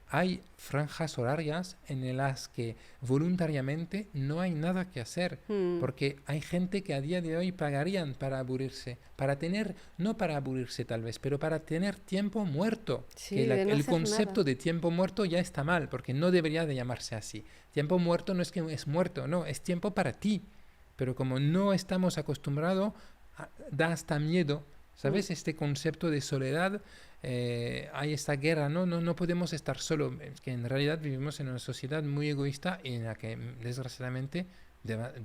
Hay franjas horarias en las que voluntariamente no hay nada que hacer, porque hay gente que a día de hoy pagarían para aburrirse, para tener, no para aburrirse tal vez, pero para tener tiempo muerto. Sí, Que de no el hacer concepto nada. de tiempo muerto ya está mal, porque no debería de llamarse así. Tiempo muerto no es que es muerto, no, es tiempo para ti. Pero como no estamos acostumbrados, da hasta miedo, ¿sabes? Este concepto de soledad, hay esta guerra, ¿no? No podemos estar solos. Es que en realidad vivimos en una sociedad muy egoísta y en la que desgraciadamente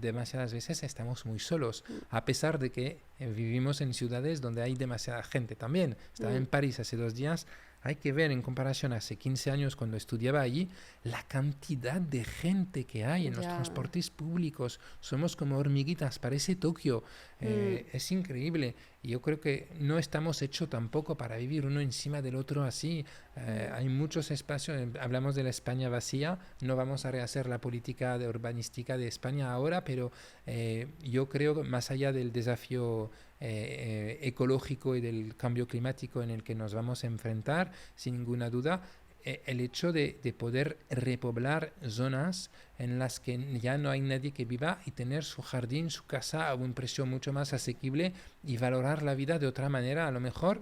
demasiadas veces estamos muy solos, a pesar de que vivimos en ciudades donde hay demasiada gente también. Estaba en París hace 2 días. Hay que ver en comparación hace 15 años cuando estudiaba allí la cantidad de gente que hay en los Ya. transportes públicos. Somos como hormiguitas, parece Tokio. Es increíble. Y yo creo que no estamos hechos tampoco para vivir uno encima del otro así. Hay muchos espacios, hablamos de la España vacía, no vamos a rehacer la política urbanística de España ahora, pero yo creo que más allá del desafío ecológico y del cambio climático en el que nos vamos a enfrentar, sin ninguna duda, el hecho de poder repoblar zonas en las que ya no hay nadie que viva y tener su jardín, su casa a un precio mucho más asequible y valorar la vida de otra manera. A lo mejor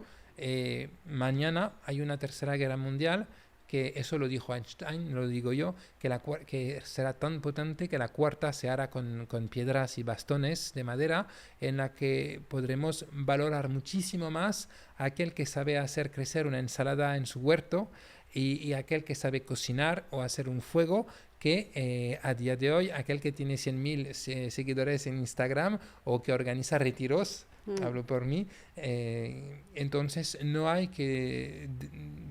mañana hay una tercera guerra mundial, que eso lo dijo Einstein, lo digo yo, que será tan potente que la cuarta se hará con piedras y bastones de madera, en la que podremos valorar muchísimo más a aquel que sabe hacer crecer una ensalada en su huerto y aquel que sabe cocinar o hacer un fuego, que a día de hoy aquel que tiene 100.000 seguidores en Instagram o que organiza retiros, hablo por mí, entonces no hay que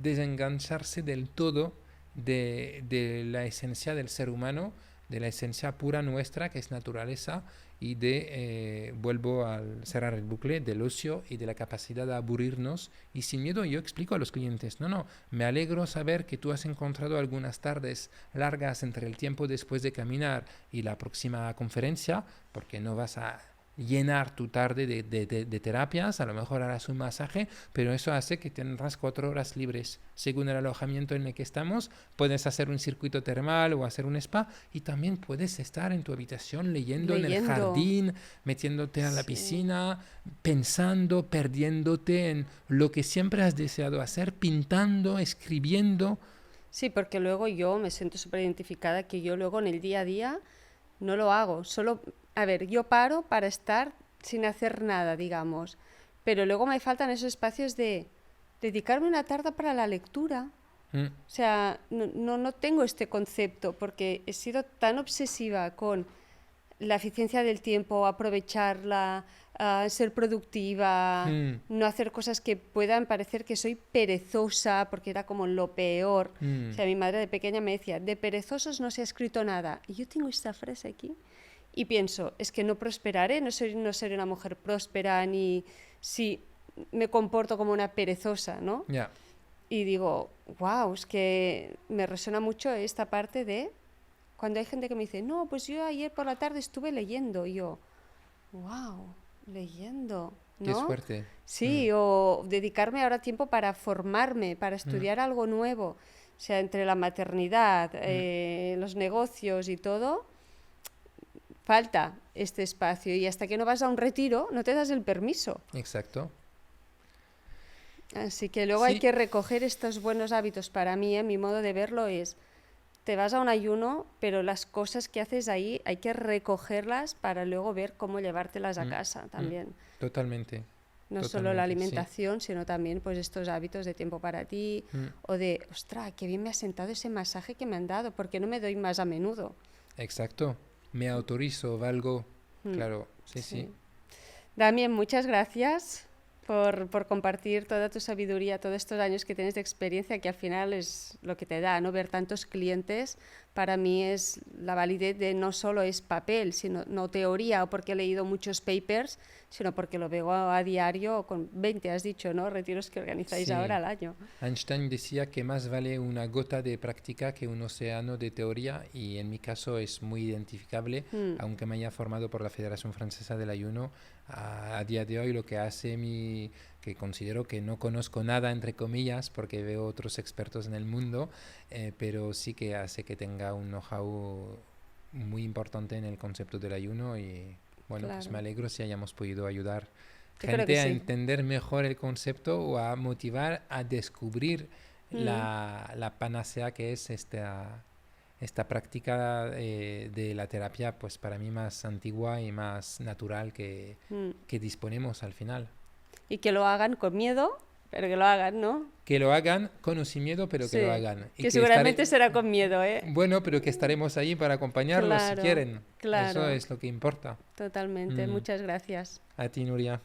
desengancharse del todo de la esencia del ser humano, de la esencia pura nuestra que es naturaleza y vuelvo a cerrar el bucle, del ocio y de la capacidad de aburrirnos y sin miedo. Yo explico a los clientes, no, me alegro saber que tú has encontrado algunas tardes largas entre el tiempo después de caminar y la próxima conferencia, porque no vas a llenar tu tarde de terapias, a lo mejor harás un masaje, pero eso hace que tendrás 4 horas libres. Según el alojamiento en el que estamos, puedes hacer un circuito termal o hacer un spa y también puedes estar en tu habitación leyendo en el Leyendo. jardín, metiéndote a la Sí. piscina, pensando, perdiéndote en lo que siempre has deseado hacer, pintando, escribiendo. Sí, porque luego yo me siento súper identificada que yo luego en el día a día no lo hago. Solo, a ver, yo paro para estar sin hacer nada, digamos. Pero luego me faltan esos espacios de dedicarme una tarde para la lectura. Mm, O sea, no tengo este concepto porque he sido tan obsesiva con la eficiencia del tiempo, aprovecharla, ser productiva, mm, no hacer cosas que puedan parecer que soy perezosa, porque era como lo peor. O mm, sea, mi madre de pequeña me decía, de perezosos no se ha escrito nada. Y yo tengo esta frase aquí y pienso, es que no prosperaré, no seré una mujer próspera ni si me comporto como una perezosa, ¿no? ya. Y digo, wow, es que me resuena mucho esta parte de cuando hay gente que me dice, no, pues yo ayer por la tarde estuve leyendo. Y yo, wow, leyendo, Qué ¿no? suerte. Mm, Sí, o dedicarme ahora tiempo para formarme, para mm, estudiar algo nuevo. O sea, entre la maternidad, mm, los negocios y todo, falta este espacio. Y hasta que no vas a un retiro, no te das el permiso. exacto. Así que luego hay Sí, que recoger estos buenos hábitos. Para mí, mi modo de verlo es, te vas a un ayuno, pero las cosas que haces ahí hay que recogerlas para luego ver cómo llevártelas a mm, casa mm, también. totalmente, No solo la totalmente, sí. alimentación, sino también pues estos hábitos de tiempo para ti Mm, o de, ostras, qué bien me ha sentado ese masaje que me han dado, ¿por qué no me doy más a menudo? exacto. Me autorizo, valgo. Mm, Claro, sí, sí. sí. Damien, muchas gracias. por compartir toda tu sabiduría, todos estos años que tienes de experiencia, que al final es lo que te da, ¿no? Ver tantos clientes, para mí es la validez de no solo es papel, sino no teoría o porque he leído muchos papers, sino porque lo veo a diario con 20, has dicho, ¿no? Retiros que organizáis Sí, ahora al año. Einstein decía que más vale una gota de práctica que un océano de teoría y en mi caso es muy identificable, aunque me haya formado por la Federación Francesa del Ayuno, a día de hoy lo que hace que considero que no conozco nada entre comillas porque veo otros expertos en el mundo, pero sí que hace que tenga un know-how muy importante en el concepto del ayuno y bueno, pues me Claro, alegro si hayamos podido ayudar yo creo que gente a sí. entender mejor el concepto o a motivar a descubrir Mm, la panacea que es esta práctica de la terapia, pues para mí más antigua y más natural mm. que disponemos al final. Y que lo hagan con miedo, pero que lo hagan, ¿no? Que lo hagan con o sin miedo, pero que lo Sí, hagan. Y que que seguramente será con miedo, ¿eh? bueno, pero que estaremos ahí para acompañarlos si Claro, quieren. Eso claro, es lo que importa. totalmente. Mm. Muchas gracias. A ti, Nuria.